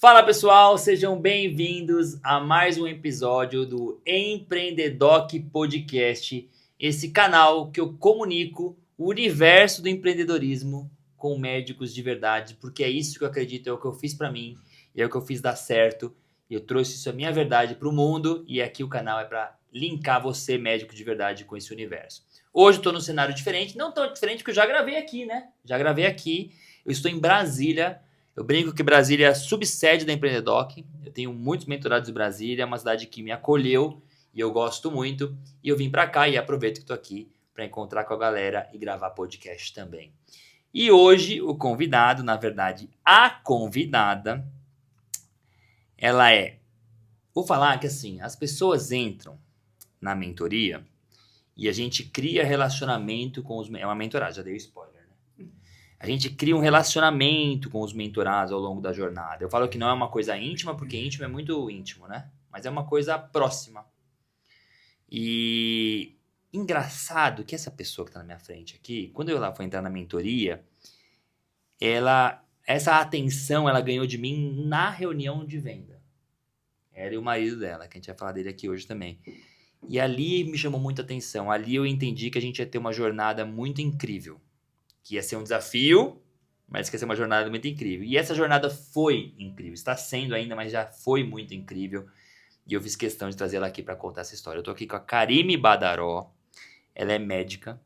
Fala pessoal, sejam bem-vindos a mais um episódio do Empreendedoc Podcast, esse canal que eu comunico o universo do empreendedorismo com médicos de verdade, porque é isso que eu acredito, é o que eu fiz pra mim e é o que eu fiz dar certo. Eu trouxe isso, a minha verdade, pro mundo e aqui o canal é pra linkar você, médico de verdade, com esse universo. Hoje eu tô num cenário diferente, não tão diferente porque eu já gravei aqui, né? Já gravei aqui, eu estou em Brasília. Eu brinco que Brasília é a subsede da Empreendedoc. Eu tenho muitos mentorados em Brasília, é uma cidade que me acolheu e eu gosto muito. E eu vim para cá e aproveito que estou aqui para encontrar com a galera e gravar podcast também. E hoje o convidado, na verdade, a convidada, ela é... Vou falar que assim, as pessoas entram na mentoria e a gente cria relacionamento com os... É uma mentorada, já dei spoiler. A gente cria um relacionamento com os mentorados ao longo da jornada. Eu falo que não é uma coisa íntima, porque íntimo é muito íntimo, né? Mas é uma coisa próxima. E engraçado que essa pessoa que está na minha frente aqui, quando eu lá fui entrar na mentoria, essa atenção ela ganhou de mim na reunião de venda. Ela e o marido dela, que a gente vai falar dele aqui hoje também. E ali me chamou muita atenção. Ali eu entendi que a gente ia ter uma jornada muito incrível. Que ia ser um desafio, mas que ia ser uma jornada muito incrível. E essa jornada foi incrível. Está sendo ainda, mas já foi muito incrível. E eu fiz questão de trazer ela aqui para contar essa história. Eu tô aqui com a Karime Badaró. Ela é médica.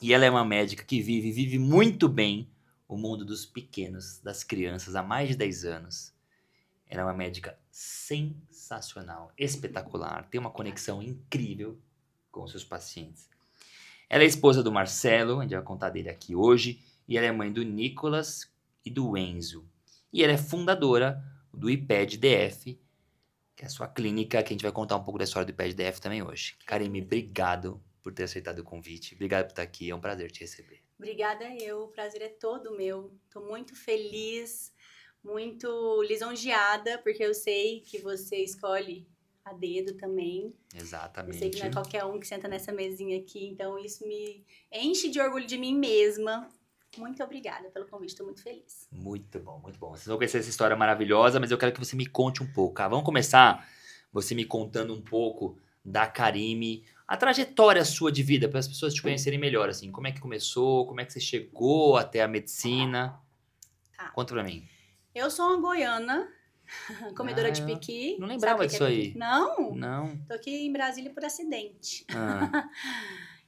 E ela é uma médica que vive muito bem o mundo dos pequenos, das crianças, há mais de 10 anos. Ela é uma médica sensacional, espetacular. Tem uma conexão incrível com os seus pacientes. Ela é esposa do Marcelo, a gente vai contar dele aqui hoje, e ela é mãe do Nicolas e do Enzo. E ela é fundadora do IPED DF, que é a sua clínica, que a gente vai contar um pouco da história do IPED DF também hoje. Karime, obrigado por ter aceitado o convite. Obrigado por estar aqui, é um prazer te receber. Obrigada eu, o prazer é todo meu. Estou muito feliz, muito lisonjeada, porque eu sei que você escolhe a dedo também. Exatamente. Eu sei que não é qualquer um que senta nessa mesinha aqui, então isso me enche de orgulho de mim mesma. Muito obrigada pelo convite, estou muito feliz. Muito bom, muito bom. Vocês vão conhecer essa história maravilhosa, mas eu quero que você me conte um pouco. Vamos começar você me contando um pouco da Karime, a trajetória sua de vida, para as pessoas te conhecerem melhor, assim. Como é que começou, como é que você chegou até a medicina? Tá. Conta pra mim. Eu sou uma goiana, comedora de piqui. Não lembrava disso aí. Não? Não. Tô aqui em Brasília por acidente.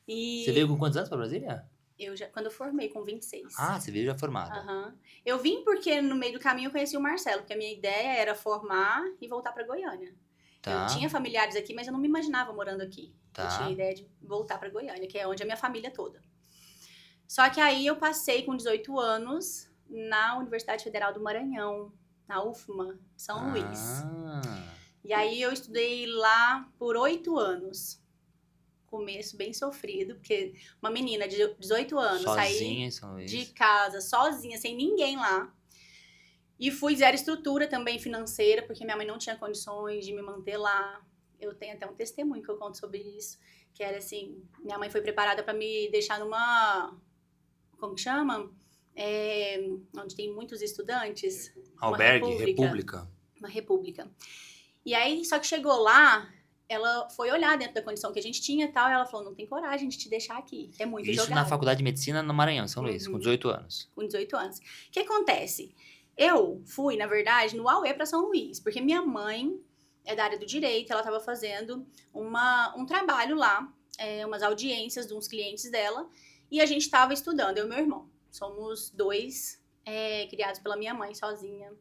E... Você veio com quantos anos pra Brasília? Quando eu formei, com 26. Ah, você veio já formada. Uhum. Eu vim porque no meio do caminho eu conheci o Marcelo, porque a minha ideia era formar e voltar pra Goiânia. Tá. Eu tinha familiares aqui, mas eu não me imaginava morando aqui. Tá. Eu tinha a ideia de voltar pra Goiânia, que é onde é a minha família toda. Só que aí eu passei com 18 anos na Universidade Federal do Maranhão, na UFMA, São Luís. E aí eu estudei lá por 8 anos. Começo bem sofrido, porque uma menina de 18 anos sair de casa sozinha, sem ninguém lá. E fui zero estrutura também financeira, porque minha mãe não tinha condições de me manter lá. Eu tenho até um testemunho que eu conto sobre isso, que era assim, minha mãe foi preparada para me deixar numa, como que chama? Onde tem muitos estudantes. Albergue, república. Uma república. E aí, só que chegou lá, ela foi olhar dentro da condição que a gente tinha e tal, e ela falou, não tem coragem de te deixar aqui, é muito jogado. Isso na Faculdade de Medicina no Maranhão, São Luís, com 18 anos. Com 18 anos. O que acontece? Eu fui, na verdade, no AUE para São Luís, porque minha mãe é da área do direito, ela estava fazendo um trabalho lá, umas audiências de uns clientes dela, e a gente estava estudando, eu e meu irmão. Somos dois criados pela minha mãe, sozinha,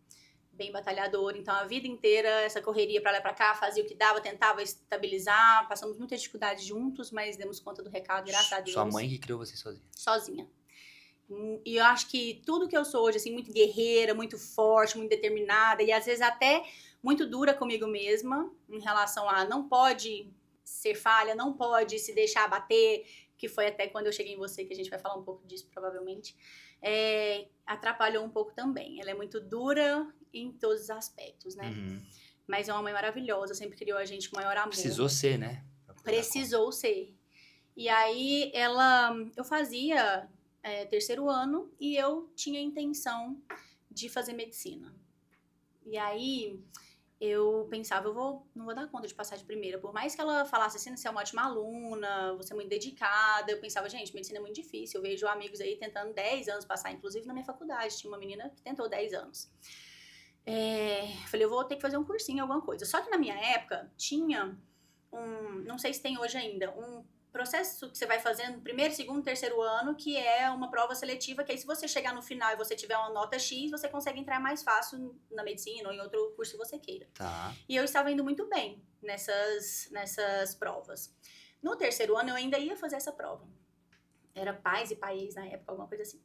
bem batalhador, então a vida inteira essa correria para lá e para cá, fazia o que dava, tentava estabilizar, passamos muitas dificuldades juntos, mas demos conta do recado, graças a Deus. Sua mãe que criou você sozinha? Sozinha. E eu acho que tudo que eu sou hoje, assim, muito guerreira, muito forte, muito determinada, e às vezes até muito dura comigo mesma, em relação a não pode ser falha, não pode se deixar abater, que foi até quando eu cheguei em você, que a gente vai falar um pouco disso provavelmente, atrapalhou um pouco também. Ela é muito dura em todos os aspectos, né? Uhum. Mas é uma mãe maravilhosa, sempre criou a gente com o maior amor. Precisou ser, né? Precisou ser. E aí, eu fazia terceiro ano e eu tinha a intenção de fazer medicina. E aí, eu pensava, não vou dar conta de passar de primeira. Por mais que ela falasse assim, você é uma ótima aluna, você é muito dedicada, eu pensava, gente, medicina é muito difícil. Eu vejo amigos aí tentando 10 anos passar, inclusive na minha faculdade, tinha uma menina que tentou 10 anos. Falei, eu vou ter que fazer um cursinho, alguma coisa. Só que na minha época, tinha não sei se tem hoje ainda, um processo que você vai fazendo no primeiro, segundo, terceiro ano, que é uma prova seletiva, que aí se você chegar no final e você tiver uma nota X, você consegue entrar mais fácil na medicina ou em outro curso que você queira. Tá. E eu estava indo muito bem nessas provas. No terceiro ano, eu ainda ia fazer essa prova. Era Pais e País na época, alguma coisa assim.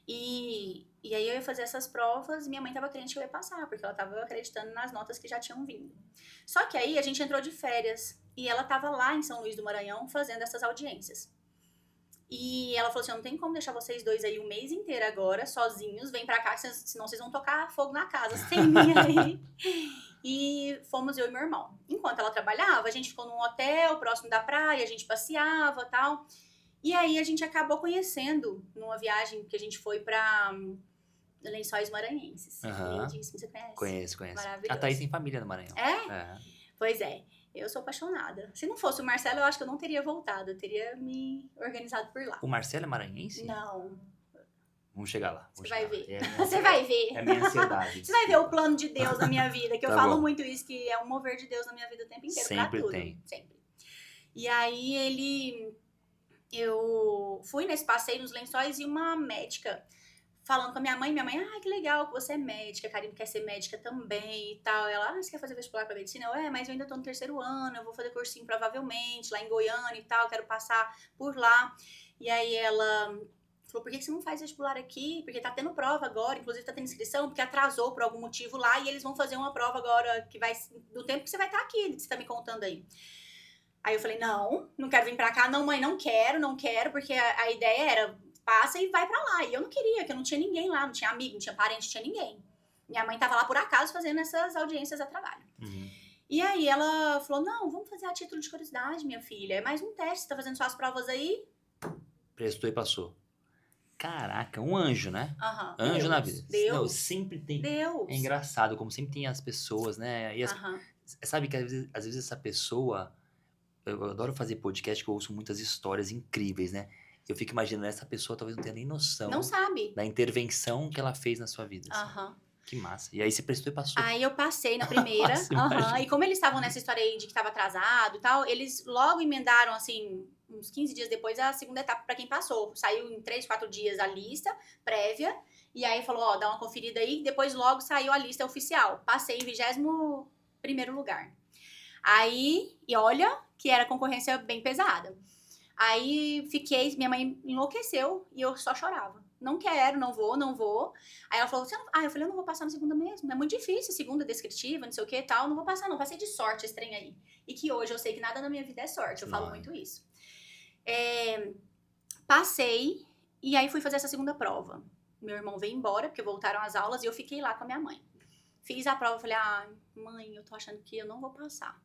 E aí eu ia fazer essas provas e minha mãe estava crente que eu ia passar, porque ela estava acreditando nas notas que já tinham vindo. Só que aí a gente entrou de férias e ela estava lá em São Luís do Maranhão fazendo essas audiências. E ela falou assim, não tem como deixar vocês dois aí o mês inteiro agora, sozinhos, vem pra cá, senão vocês vão tocar fogo na casa, sem mim aí. E fomos eu e meu irmão. Enquanto ela trabalhava, a gente ficou num hotel próximo da praia, a gente passeava e tal. E aí a gente acabou conhecendo numa viagem que a gente foi pra Lençóis Maranhenses. Lindíssimo, você conhece? Conheço. Maravilhoso. A Thaís tem família no Maranhão. É? Pois é. Eu sou apaixonada. Se não fosse o Marcelo, eu acho que eu não teria voltado. Eu teria me organizado por lá. O Marcelo é maranhense? Não. Vamos chegar lá. Você vai ver. Você vai ver. É a minha ansiedade. Você vai ver o plano de Deus na minha vida. Que eu falo muito isso, que é um mover de Deus na minha vida o tempo inteiro. Sempre pra tudo. tem. Sempre. E aí eu fui nesse passeio nos Lençóis e uma médica falando com a minha mãe, que legal que você é médica, a Karine quer ser médica também e tal. Ela, você quer fazer vestibular pra medicina? Mas eu ainda tô no terceiro ano, eu vou fazer cursinho provavelmente, lá em Goiânia e tal, quero passar por lá. E aí ela falou, por que você não faz vestibular aqui? Porque tá tendo prova agora, inclusive tá tendo inscrição, porque atrasou por algum motivo lá, e eles vão fazer uma prova agora, que vai do tempo que você vai estar aqui, que você tá me contando aí. Aí eu falei, não quero vir pra cá, não mãe, não quero, porque a ideia era, passa e vai pra lá. E eu não queria, porque eu não tinha ninguém lá, não tinha amigo, não tinha parente, não tinha ninguém. Minha mãe tava lá por acaso fazendo essas audiências a trabalho. E aí ela falou, não, vamos fazer a título de curiosidade, minha filha. É mais um teste, você tá fazendo suas provas aí. Prestou e passou. Caraca, um anjo, né? Anjo Deus, na vida. Deus. Não, sempre tem. Deus. É engraçado, como sempre tem as pessoas, né? E sabe que às vezes essa pessoa... Eu adoro fazer podcast, que eu ouço muitas histórias incríveis, né? Eu fico imaginando, essa pessoa talvez não tenha nem noção. Não sabe. Da intervenção que ela fez na sua vida. Assim. Que massa. E aí você prestou e passou. Aí eu passei na primeira. E como eles estavam nessa história aí de que estava atrasado e tal, eles logo emendaram, assim, uns 15 dias depois, a segunda etapa para quem passou. Saiu em 3, 4 dias a lista prévia. E aí falou, dá uma conferida aí. Depois logo saiu a lista oficial. Passei em 21º lugar. Aí, e olha que era concorrência bem pesada. Aí minha mãe enlouqueceu e eu só chorava. Não quero, não vou. Aí ela falou, eu falei, eu não vou passar na segunda mesmo. É muito difícil, segunda descritiva, não sei o que e tal. Não vou passar, não. Passei de sorte esse trem aí. E que hoje eu sei que nada na minha vida é sorte. Eu falo muito isso. Passei e aí fui fazer essa segunda prova. Meu irmão veio embora, porque voltaram as aulas, e eu fiquei lá com a minha mãe. Fiz a prova, falei, mãe, eu tô achando que eu não vou passar.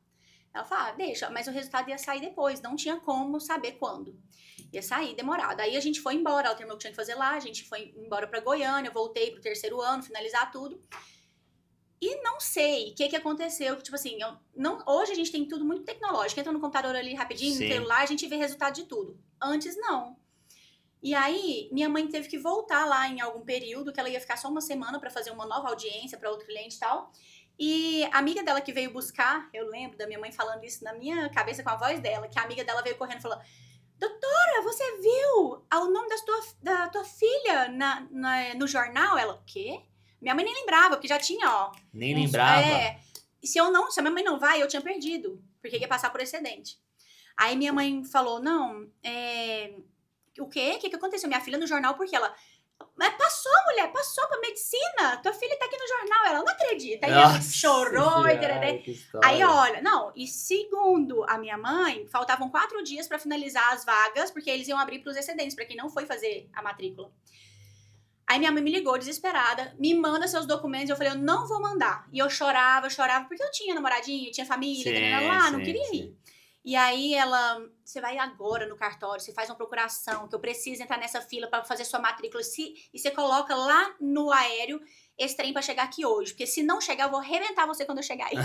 Ela falou, deixa, mas o resultado ia sair depois, não tinha como saber quando. Ia sair, demorado. Aí a gente foi embora, ela terminou o que tinha que fazer lá, a gente foi embora pra Goiânia, voltei pro terceiro ano, finalizar tudo. E não sei o que aconteceu, que tipo assim, hoje a gente tem tudo muito tecnológico, entra no computador ali rapidinho, no celular, a gente vê resultado de tudo. Antes, não. E aí, minha mãe teve que voltar lá em algum período, que ela ia ficar só uma semana pra fazer uma nova audiência pra outro cliente e tal. E a amiga dela que veio buscar, eu lembro da minha mãe falando isso na minha cabeça com a voz dela, que a amiga dela veio correndo e falou, doutora, você viu o nome da tua filha no jornal? Ela, o quê? Minha mãe nem lembrava, porque já tinha, Nem lembrava? Se a minha mãe não vai, eu tinha perdido, porque ia passar por excedente. Aí minha mãe falou, o quê? O que aconteceu? Minha filha no jornal, porque ela... Mas passou, mulher, passou pra medicina. Tua filha tá aqui no jornal. Ela não acredita. Aí ela chorou. Aí, olha, e segundo a minha mãe, faltavam 4 dias pra finalizar as vagas, porque eles iam abrir pros excedentes, pra quem não foi fazer a matrícula. Aí minha mãe me ligou desesperada, me manda seus documentos. Eu falei, eu não vou mandar. E eu chorava, porque eu tinha namoradinho, tinha família, não queria ir. E aí você vai agora no cartório, você faz uma procuração, que eu preciso entrar nessa fila para fazer sua matrícula, e você coloca lá no aéreo esse trem para chegar aqui hoje, porque se não chegar, eu vou arrebentar você quando eu chegar aí.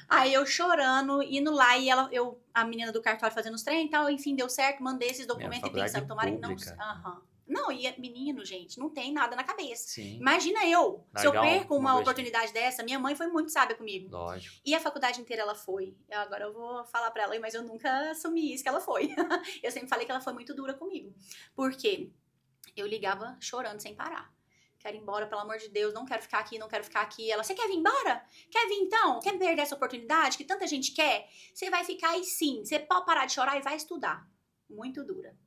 Aí eu chorando, indo lá, e a menina do cartório fazendo os trem e tal, enfim, deu certo, mandei esses documentos e pensando, tomara que não... Não, e menino, gente, não tem nada na cabeça. Sim. Imagina se eu perco uma oportunidade dessa, minha mãe foi muito sábia comigo. Lógico. E a faculdade inteira ela foi. Agora eu vou falar pra ela, mas eu nunca assumi isso que ela foi. Eu sempre falei que ela foi muito dura comigo. Por quê? Eu ligava chorando sem parar. Quero ir embora, pelo amor de Deus, não quero ficar aqui, não quero ficar aqui. Ela, você quer vir embora? Quer vir então? Quer perder essa oportunidade que tanta gente quer? Você vai ficar aí sim, você pode parar de chorar e vai estudar. Muito dura.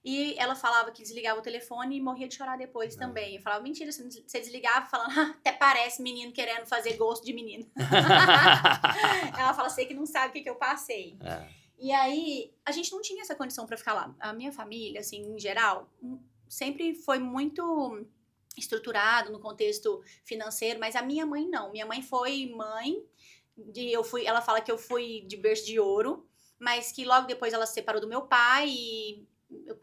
E ela falava que desligava o telefone e morria de chorar depois também. Eu falava, mentira, você desligava falando, até parece menino querendo fazer gosto de menino. Ela fala, sei que não sabe o que eu passei. E aí, a gente não tinha essa condição pra ficar lá. A minha família, assim, em geral, sempre foi muito estruturado no contexto financeiro, mas a minha mãe não. Minha mãe foi mãe, ela fala que eu fui de berço de ouro, mas que logo depois ela se separou do meu pai e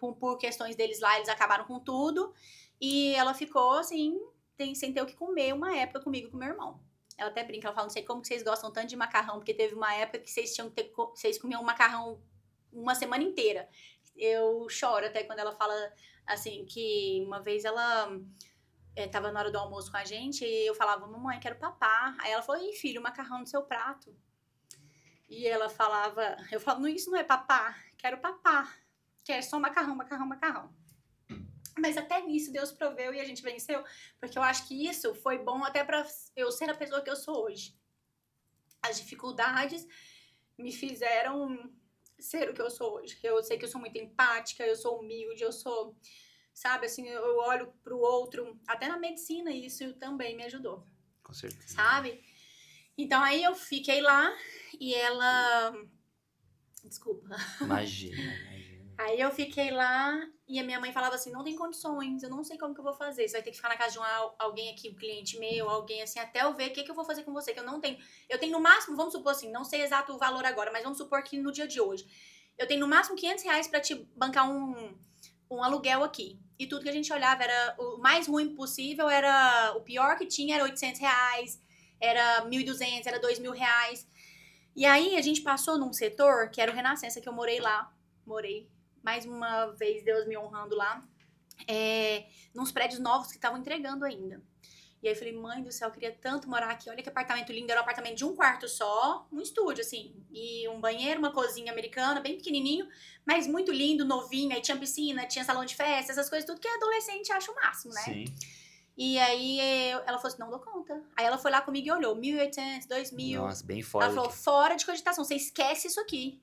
por questões deles lá, eles acabaram com tudo. E ela ficou, assim, sem ter o que comer uma época comigo e com meu irmão. Ela até brinca, ela fala, não sei como que vocês gostam tanto de macarrão, porque teve uma época que vocês comiam macarrão uma semana inteira. Eu choro até quando ela fala, assim, que uma vez ela tava na hora do almoço com a gente e eu falava, mamãe, quero papar. Aí ela falou, filho, macarrão no seu prato. E ela falava, eu falo, não, isso não é papar, quero papar. Quero só macarrão. Mas até nisso Deus proveu e a gente venceu, porque eu acho que isso foi bom até pra eu ser a pessoa que eu sou hoje. As dificuldades me fizeram ser o que eu sou hoje. Eu sei que eu sou muito empática, eu sou humilde, eu sou, sabe, assim, eu olho pro outro. Até na medicina isso também me ajudou. Com certeza. Sabe? Então aí eu fiquei lá e ela... Desculpa. Imagina. Aí eu fiquei lá e a minha mãe falava assim, não tem condições, eu não sei como que eu vou fazer. Você vai ter que ficar na casa de alguém aqui, um cliente meu, alguém assim, até eu ver o que eu vou fazer com você, que eu não tenho. Eu tenho no máximo, vamos supor assim, não sei exato o valor agora, mas vamos supor que no dia de hoje, eu tenho no máximo R$500 pra te bancar um aluguel aqui. E tudo que a gente olhava era o mais ruim possível, o pior que tinha era R$800, era 1.200, era R$2.000. E aí a gente passou num setor que era o Renascença, que eu morei lá. Mais uma vez, Deus me honrando lá, nos prédios novos que estavam entregando ainda. E aí eu falei, mãe do céu, eu queria tanto morar aqui, olha que apartamento lindo, era um apartamento de um quarto só, um estúdio, assim, e um banheiro, uma cozinha americana, bem pequenininho, mas muito lindo, novinho, aí tinha piscina, tinha salão de festa, essas coisas, tudo que adolescente acha o máximo, né? Sim. E aí ela falou assim, não dou conta. Aí ela foi lá comigo e olhou, 1.800, 2.000. Nossa, bem fora. Ela falou, fora de cogitação, você esquece isso aqui.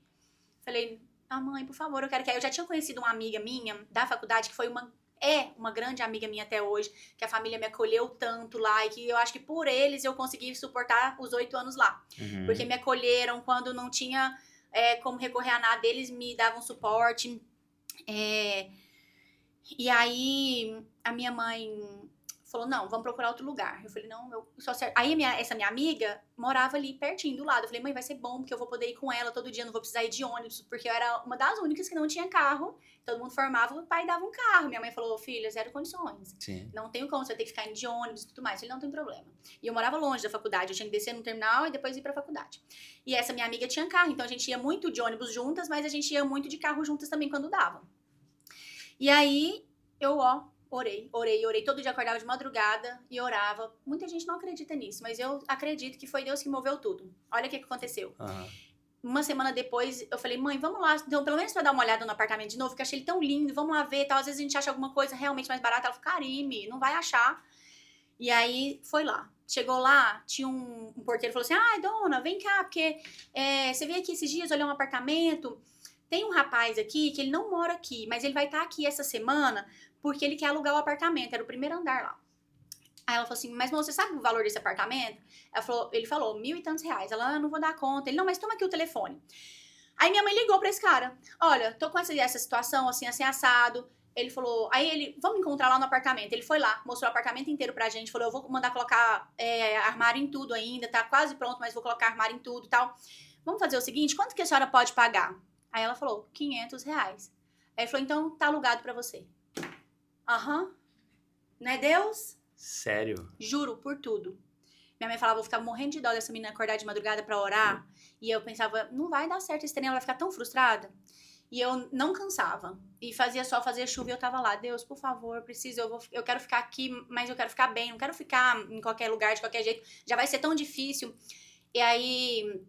Falei, mãe, por favor, eu quero que... Eu já tinha conhecido uma amiga minha da faculdade, que foi uma grande amiga minha até hoje, que a família me acolheu tanto lá, e que eu acho que por eles eu consegui suportar os 8 anos lá. Porque me acolheram quando não tinha como recorrer a nada, eles me davam suporte. E aí, a minha mãe falou, não, vamos procurar outro lugar. Eu falei, não, só certo. Aí essa minha amiga morava ali pertinho do lado. Eu falei, mãe, vai ser bom, porque eu vou poder ir com ela todo dia, não vou precisar ir de ônibus, porque eu era uma das únicas que não tinha carro. Todo mundo formava, o pai dava um carro. Minha mãe falou, filha, 0 condições. Sim. Não tenho como, você vai ter que ficar indo de ônibus e tudo mais. Eu falei, não tem problema. E eu morava longe da faculdade, eu tinha que descer no terminal e depois ir pra faculdade. E essa minha amiga tinha carro, então a gente ia muito de ônibus juntas, mas a gente ia muito de carro juntas também quando dava. E aí, eu, orei. Todo dia acordava de madrugada e orava. Muita gente não acredita nisso, mas eu acredito que foi Deus que moveu tudo. Olha o que aconteceu. Uma semana depois, eu falei, mãe, vamos lá, então, pelo menos pra dar uma olhada no apartamento de novo, porque eu achei ele tão lindo, vamos lá ver, tal. Às vezes a gente acha alguma coisa realmente mais barata. Ela falou, Karime, não vai achar. E aí, foi lá. Chegou lá, tinha um porteiro, falou assim, dona, vem cá, porque você veio aqui esses dias olhar um apartamento. Tem um rapaz aqui que ele não mora aqui, mas ele vai estar aqui essa semana porque ele quer alugar o apartamento, era o primeiro andar lá. Aí ela falou assim, mas você sabe o valor desse apartamento? Ele falou, 1.000 e tantos reais. Ela, não vou dar conta. Ele, não, mas toma aqui o telefone. Aí minha mãe ligou pra esse cara. Olha, tô com essa situação, assim assado. Ele falou, vamos encontrar lá no apartamento. Ele foi lá, mostrou o apartamento inteiro pra gente, falou, eu vou mandar colocar armário em tudo ainda, tá quase pronto, mas vou colocar armário em tudo e tal. Vamos fazer o seguinte, quanto que a senhora pode pagar? Aí ela falou, R$500. Aí ele falou, então tá alugado pra você. Aham. Não é Deus? Sério? Juro, por tudo. Minha mãe falava, eu ficava morrendo de dó dessa menina acordar de madrugada pra orar. E eu pensava, não vai dar certo esse trem, ela vai ficar tão frustrada. E eu não cansava. E fazia chuva e eu tava lá. Deus, por favor, preciso, eu quero ficar aqui, mas eu quero ficar bem. Não quero ficar em qualquer lugar, de qualquer jeito. Já vai ser tão difícil. E aí,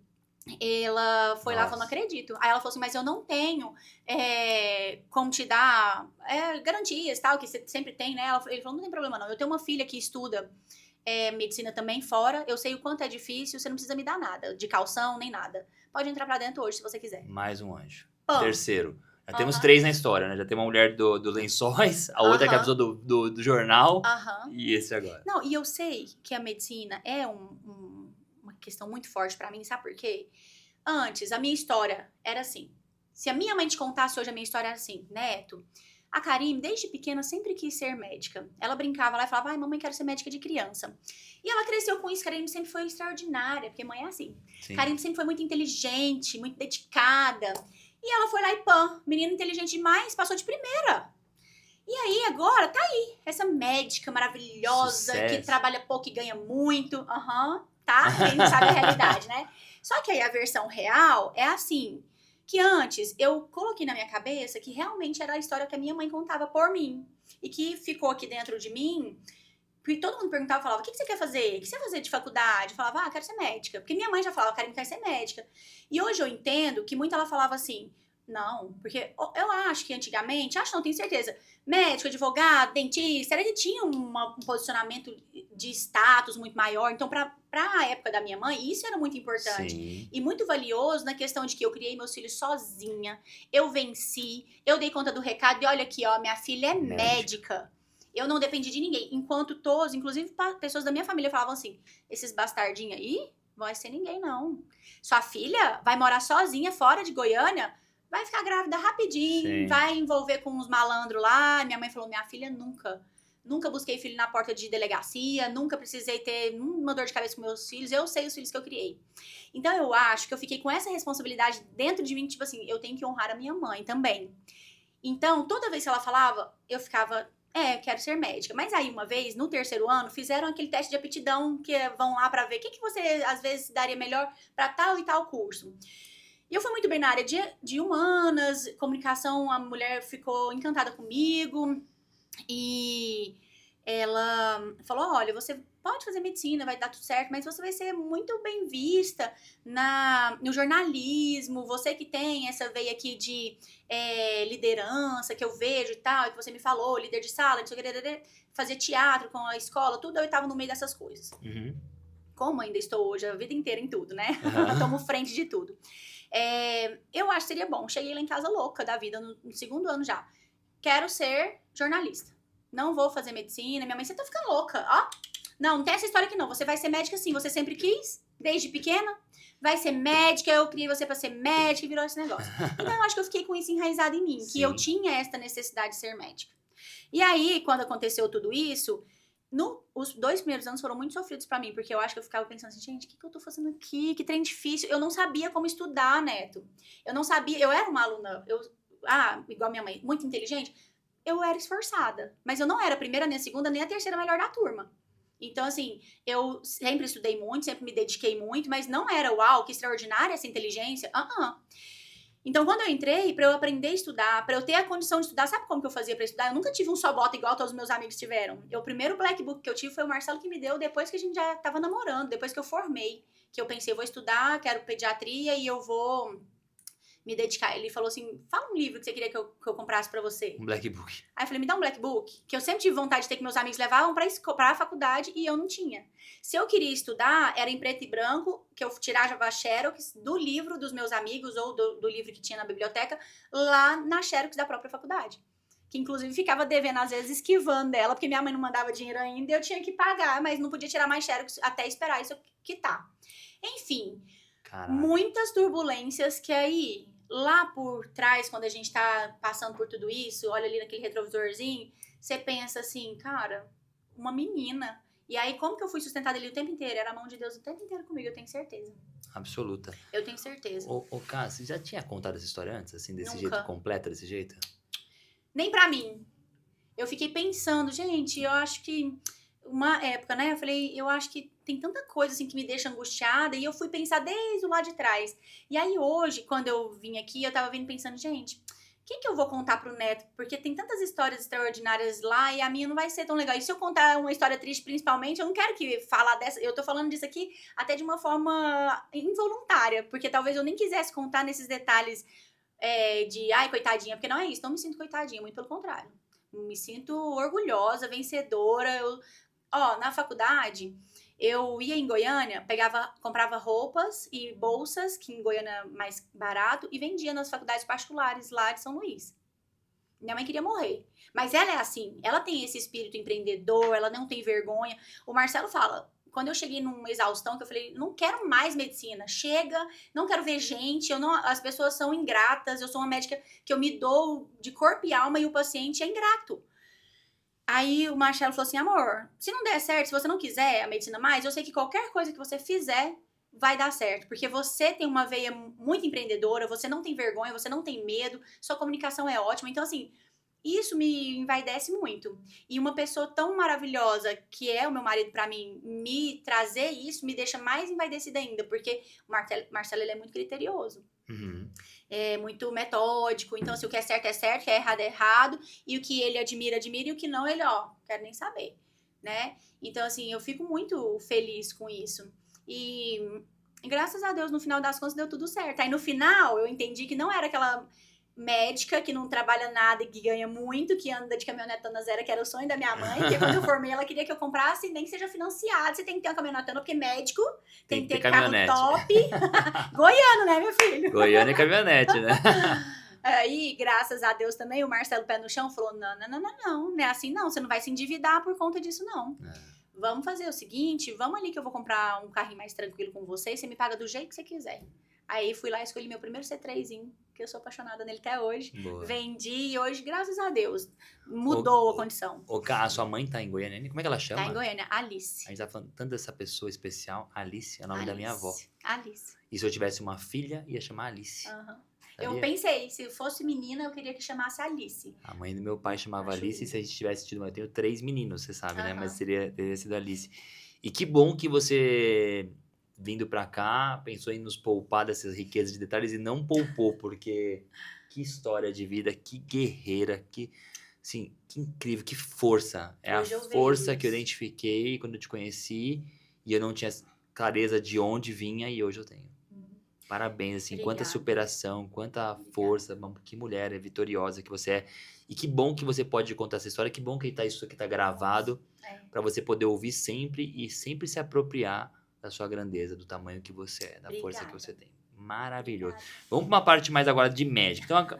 ela foi lá e falou, não acredito. Aí ela falou assim, mas eu não tenho como te dar garantias, tal, que você sempre tem, né? Ele falou, não tem problema não. Eu tenho uma filha que estuda medicina também fora. Eu sei o quanto é difícil, você não precisa me dar nada. De calção, nem nada. Pode entrar pra dentro hoje, se você quiser. Mais um anjo. Terceiro. Já temos 3 na história, né? Já tem uma mulher do Lençóis, a outra que é a pessoa do jornal, e esse agora. Não, e eu sei que a medicina é uma questão muito forte pra mim, sabe por quê? Antes, a minha história era assim. Se a minha mãe te contasse hoje, a minha história era assim, Neto, a Karime, desde pequena, sempre quis ser médica. Ela brincava lá e falava, ai, mamãe, quero ser médica de criança. E ela cresceu com isso, Karime sempre foi extraordinária, porque mãe é assim. Sim. Karime sempre foi muito inteligente, muito dedicada. E ela foi lá e menina inteligente demais, passou de primeira. E aí, agora, tá aí, essa médica maravilhosa, que trabalha pouco e ganha muito. Tá? Quem não sabe a realidade, né? Só que aí a versão real é assim, que antes eu coloquei na minha cabeça que realmente era a história que a minha mãe contava por mim. E que ficou aqui dentro de mim, porque todo mundo perguntava, falava, o que você quer fazer? O que você quer fazer de faculdade? Eu falava, quero ser médica. Porque minha mãe já falava, Karime quer ser médica. E hoje eu entendo que muito ela falava assim, não, porque eu acho que antigamente, não tenho certeza, médico, advogado, dentista, ele tinha um posicionamento de status muito maior. Então, pra a época da minha mãe, isso era muito importante. Sim. E muito valioso na questão de que eu criei meus filhos sozinha, eu venci, eu dei conta do recado, e olha aqui, ó, minha filha é médica. Eu não dependi de ninguém. Enquanto todos, inclusive pessoas da minha família falavam assim, esses bastardinhos aí, não vai ser ninguém, não. Sua filha vai morar sozinha fora de Goiânia, vai ficar grávida rapidinho, sim, vai envolver com uns malandros lá. Minha mãe falou, minha filha nunca busquei filho na porta de delegacia, nunca precisei ter uma dor de cabeça com meus filhos, eu sei os filhos que eu criei. Então eu acho que eu fiquei com essa responsabilidade dentro de mim, tipo assim, eu tenho que honrar a minha mãe também. Então, toda vez que ela falava, eu ficava, quero ser médica. Mas aí, uma vez, no 3º ano, fizeram aquele teste de aptidão, que vão lá pra ver o que você, às vezes, daria melhor pra tal e tal curso. E eu fui muito bem na área de humanas, comunicação, a mulher ficou encantada comigo. E ela falou, olha, você pode fazer medicina, vai dar tudo certo, mas você vai ser muito bem vista no jornalismo, você que tem essa veia aqui de liderança, que eu vejo e tal, que você me falou, líder de sala, não sei o que, fazer teatro com a escola, tudo, eu estava no meio dessas coisas. Uhum. Como ainda estou hoje, a vida inteira em tudo, né? Uhum. Tomo frente de tudo. Eu acho que seria bom. Cheguei lá em casa louca da vida, no 2º ano já. Quero ser jornalista. Não vou fazer medicina. Minha mãe, você tá ficando louca, ó. Não tem essa história aqui não. Você vai ser médica sim, você sempre quis, desde pequena. Vai ser médica, eu criei você pra ser médica e virou esse negócio. Então eu acho que eu fiquei com isso enraizado em mim, sim, que eu tinha esta necessidade de ser médica. E aí, quando aconteceu tudo isso, os 2 primeiros anos foram muito sofridos pra mim, porque eu acho que eu ficava pensando assim, gente, o que eu tô fazendo aqui? Que trem difícil. Eu não sabia como estudar, Neto. Eu não sabia, eu era uma aluna, igual minha mãe, muito inteligente. Eu era esforçada, mas eu não era a primeira, nem a segunda, nem a terceira melhor da turma. Então, assim, eu sempre estudei muito, sempre me dediquei muito, mas não era, uau, que extraordinária essa inteligência. Então, quando eu entrei, pra eu aprender a estudar, pra eu ter a condição de estudar, sabe como que eu fazia pra estudar? Eu nunca tive um só bota igual todos os meus amigos tiveram. O primeiro black book que eu tive foi o Marcelo que me deu depois que a gente já tava namorando, depois que eu formei. Que eu pensei, eu vou estudar, quero pediatria e eu vou me dedicar. Ele falou assim, fala um livro que você queria que eu comprasse pra você. Um black book. Aí eu falei, me dá um black book. Que eu sempre tive vontade de ter, que meus amigos levavam pra faculdade e eu não tinha. Se eu queria estudar, era em preto e branco, que eu tirava a xerox do livro dos meus amigos ou do livro que tinha na biblioteca, lá na xerox da própria faculdade. Que inclusive ficava devendo, às vezes, esquivando dela, porque minha mãe não mandava dinheiro ainda e eu tinha que pagar, mas não podia tirar mais xerox até esperar isso quitar. Enfim, muitas turbulências que aí lá por trás, quando a gente tá passando por tudo isso, olha ali naquele retrovisorzinho, você pensa assim, cara, uma menina. E aí, como que eu fui sustentada ali o tempo inteiro? Era a mão de Deus o tempo inteiro comigo, eu tenho certeza. Absoluta. Eu tenho certeza. Ô, Cássio, você já tinha contado essa história antes, assim, desse Nunca. jeito, completa desse jeito? Nem pra mim. Eu fiquei pensando, gente, eu acho que uma época, né? Eu falei, eu acho que tem tanta coisa assim que me deixa angustiada, e eu fui pensar desde o lado de trás. E aí hoje, quando eu vim aqui, eu tava vindo pensando, gente, o que eu vou contar pro neto? Porque tem tantas histórias extraordinárias lá e a minha não vai ser tão legal. E se eu contar uma história triste, principalmente, eu não quero que falar dessa. Eu tô falando disso aqui até de uma forma involuntária, porque talvez eu nem quisesse contar nesses detalhes de ai, coitadinha, porque não é isso, não me sinto coitadinha, muito pelo contrário. Me sinto orgulhosa, vencedora. Na faculdade, eu ia em Goiânia, comprava roupas e bolsas, que em Goiânia é mais barato, e vendia nas faculdades particulares lá de São Luís. Minha mãe queria morrer. Mas ela é assim, ela tem esse espírito empreendedor, ela não tem vergonha. O Marcelo fala, quando eu cheguei numa exaustão, que eu falei, não quero mais medicina, chega, não quero ver gente, as pessoas são ingratas, eu sou uma médica que eu me dou de corpo e alma e o paciente é ingrato. Aí o Marcelo falou assim, amor, se não der certo, se você não quiser a medicina mais, eu sei que qualquer coisa que você fizer vai dar certo, porque você tem uma veia muito empreendedora, você não tem vergonha, você não tem medo, sua comunicação é ótima, então assim, isso me envaidece muito. E uma pessoa tão maravilhosa que é o meu marido pra mim, me trazer isso me deixa mais envaidecida ainda, porque o Marcelo ele é muito criterioso. Uhum. É muito metódico, então assim, o que é certo, o que é errado, e o que ele admira, e o que não, ele, quero nem saber, né? Então assim, eu fico muito feliz com isso. E graças a Deus, no final das contas, deu tudo certo. Aí no final, eu entendi que não era aquela médica que não trabalha nada e que ganha muito, que anda de caminhonetona zero, que era o sonho da minha mãe, porque quando eu formei, ela queria que eu comprasse, nem que seja financiado, você tem que ter uma caminhonetona, porque médico tem que ter carro top. Goiano, né, meu filho? Goiano é caminhonete, né? Aí, graças a Deus também, o Marcelo pé no chão falou, não é assim não, você não vai se endividar por conta disso não. Vamos fazer o seguinte, vamos ali que eu vou comprar um carrinho mais tranquilo com você e você me paga do jeito que você quiser. Aí fui lá e escolhi meu primeiro C3zinho, que eu sou apaixonada nele até hoje. Boa. Vendi e hoje, graças a Deus, mudou a condição. A sua mãe tá em Goiânia, como é que ela chama? Tá em Goiânia, Alice. A gente tá falando tanto dessa pessoa especial, Alice, é o nome da minha avó. Alice. E se eu tivesse uma filha, ia chamar Alice. Eu pensei, se fosse menina, eu queria que chamasse Alice. A mãe do meu pai chamava Alice, e se a gente tivesse tido... Eu tenho 3 meninos, você sabe, né? Mas teria sido Alice. E que bom que você, vindo pra cá, pensou em nos poupar dessas riquezas de detalhes e não poupou, porque que história de vida, que guerreira, que incrível, que força. É hoje a força que eu identifiquei quando eu te conheci e eu não tinha clareza de onde vinha e hoje eu tenho. Parabéns, assim, quanta superação, quanta força, que mulher vitoriosa que você é. E que bom que você pode contar essa história, que bom que isso aqui tá gravado, para você poder ouvir sempre e sempre se apropriar da sua grandeza, do tamanho que você é, da força que você tem. Maravilhoso. Vamos para uma parte mais agora de médica. Então,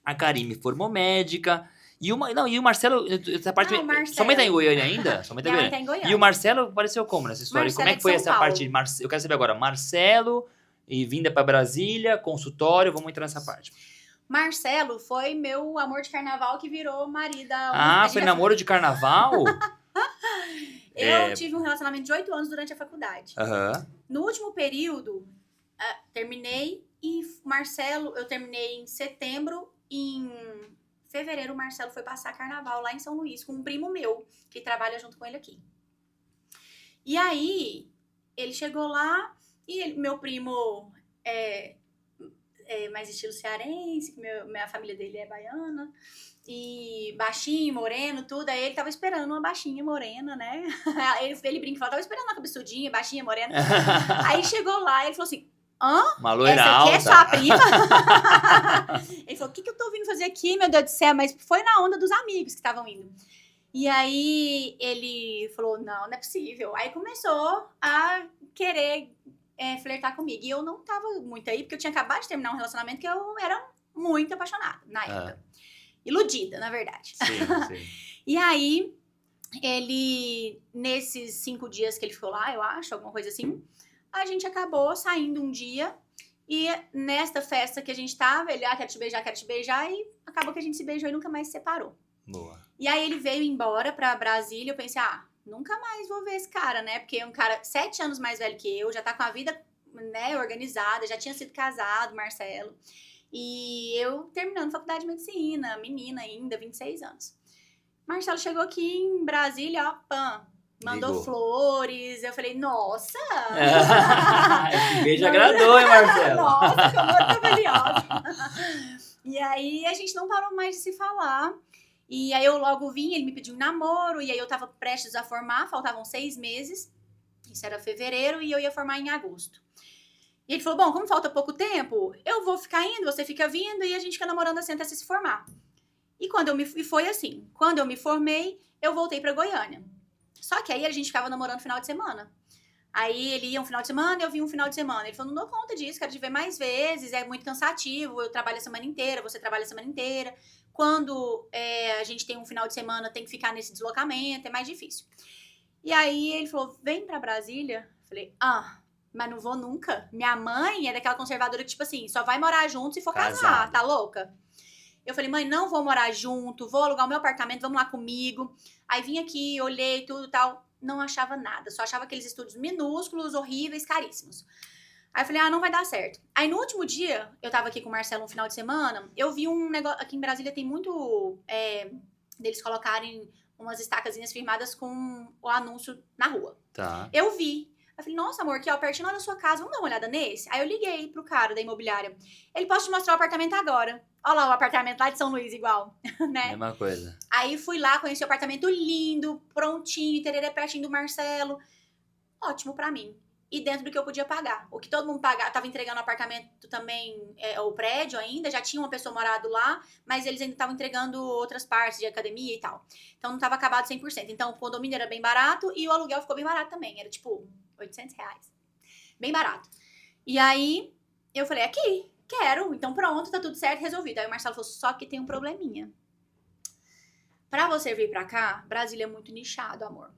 a Karime formou médica. E o Marcelo, essa parte. Sua mãe tá em Goiânia ainda? Sua mãe tá em Goiânia. E o Marcelo apareceu como nessa história? Como é que foi essa parte? Eu quero saber agora, Marcelo e vinda para Brasília, consultório, vamos entrar nessa parte. Marcelo foi meu amor de carnaval que virou marido. Foi namoro de carnaval? Eu tive um relacionamento de 8 anos durante a faculdade. No último período, terminei e Marcelo, eu terminei em setembro, em fevereiro o Marcelo foi passar carnaval lá em São Luís com um primo meu, que trabalha junto com ele aqui. E aí, ele chegou lá e meu primo é mais estilo cearense, minha família dele é baiana, e baixinho, moreno, tudo. Aí ele tava esperando uma baixinha morena, né? Ele brinca e fala, tava esperando uma cabeçudinha, baixinha, morena. Aí chegou lá e ele falou assim, uma loira essa aqui alta. É sua prima? Ele falou, o que eu tô vindo fazer aqui, meu Deus do céu? Mas foi na onda dos amigos que estavam indo. E aí ele falou, não é possível. Aí começou a querer flertar comigo. E eu não tava muito aí, porque eu tinha acabado de terminar um relacionamento que eu era muito apaixonada na época. Iludida, na verdade. Sim. E aí, ele, nesses 5 dias que ele ficou lá, eu acho, alguma coisa assim, a gente acabou saindo um dia E nesta festa que a gente tava, ele, quero te beijar, e acabou que a gente se beijou e nunca mais se separou. Boa. E aí ele veio embora pra Brasília, eu pensei, nunca mais vou ver esse cara, né? Porque é um cara 7 anos mais velho que eu, já tá com a vida, né, organizada, já tinha sido casado, Marcelo. E eu terminando faculdade de medicina, menina ainda, 26 anos. Marcelo chegou aqui em Brasília, mandou Ligou. Flores. Eu falei, nossa! Esse beijo agradou, hein, Marcelo? Nossa, como eu tô valiosa. E aí a gente não parou mais de se falar. E aí eu logo vim, ele me pediu um namoro. E aí eu tava prestes a formar, faltavam 6 meses. Isso era fevereiro e eu ia formar em agosto. E ele falou, bom, como falta pouco tempo, eu vou ficar indo, você fica vindo e a gente fica namorando assim até você se formar. E foi assim, quando eu me formei, eu voltei pra Goiânia. Só que aí a gente ficava namorando no final de semana. Aí ele ia um final de semana, eu vinha um final de semana. Ele falou, não dou conta disso, quero te ver mais vezes, é muito cansativo, eu trabalho a semana inteira, você trabalha a semana inteira. Quando a gente tem um final de semana, tem que ficar nesse deslocamento, é mais difícil. E aí ele falou, vem pra Brasília. Eu falei, mas não vou nunca. Minha mãe é daquela conservadora que, tipo assim, só vai morar junto se for casar, tá louca? Eu falei, mãe, não vou morar junto, vou alugar o meu apartamento, vamos lá comigo. Aí vim aqui, olhei tudo e tal, não achava nada. Só achava aqueles estúdios minúsculos, horríveis, caríssimos. Aí eu falei, não vai dar certo. Aí no último dia, eu tava aqui com o Marcelo um final de semana, eu vi um negócio, aqui em Brasília tem muito, deles colocarem umas estacazinhas firmadas com o anúncio na rua. Tá. Eu vi. Eu falei, nossa, amor, aqui ó, pertinho lá da sua casa, vamos dar uma olhada nesse? Aí eu liguei pro cara da imobiliária. Ele, posso te mostrar o apartamento agora? Olha lá o apartamento lá de São Luís, igual, né? Mesma coisa. Aí fui lá, conheci o apartamento lindo, prontinho, tereré, pertinho do Marcelo. Ótimo pra mim. E dentro do que eu podia pagar. O que todo mundo pagava, tava entregando o apartamento também, o prédio ainda, já tinha uma pessoa morado lá, mas eles ainda estavam entregando outras partes de academia e tal. Então não tava acabado 100%. Então o condomínio era bem barato e o aluguel ficou bem barato também. Era tipo R$800. Bem barato. E aí eu falei, aqui, quero. Então pronto, tá tudo certo, resolvido. Aí o Marcelo falou, só que tem um probleminha. Pra você vir pra cá, Brasília é muito nichado, amor.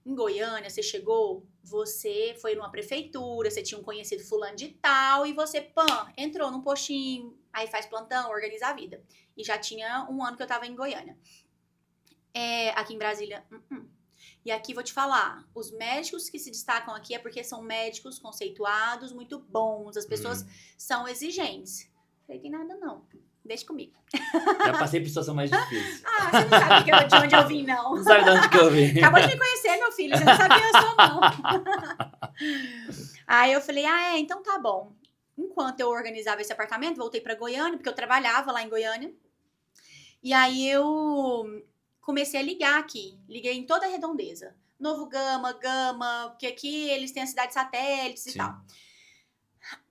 Em Goiânia, você chegou, você foi numa prefeitura, você tinha um conhecido fulano de tal, e você, entrou num postinho, aí faz plantão, organiza a vida. E já tinha um ano que eu tava em Goiânia. Aqui em Brasília, E aqui vou te falar, os médicos que se destacam aqui é porque são médicos conceituados, muito bons, as pessoas são exigentes. Falei, tem nada não. Deixa comigo. Já passei por situação mais difícil. Você não sabe de onde eu vim, não. Não sabe de onde que eu vim. Acabou de me conhecer, meu filho. Você não sabe quem eu sou, não. Aí eu falei, então tá bom. Enquanto eu organizava esse apartamento, voltei pra Goiânia, porque eu trabalhava lá em Goiânia. E aí eu comecei a ligar aqui. Liguei em toda a redondeza. Novo Gama, porque aqui eles têm a cidade satélites e tal.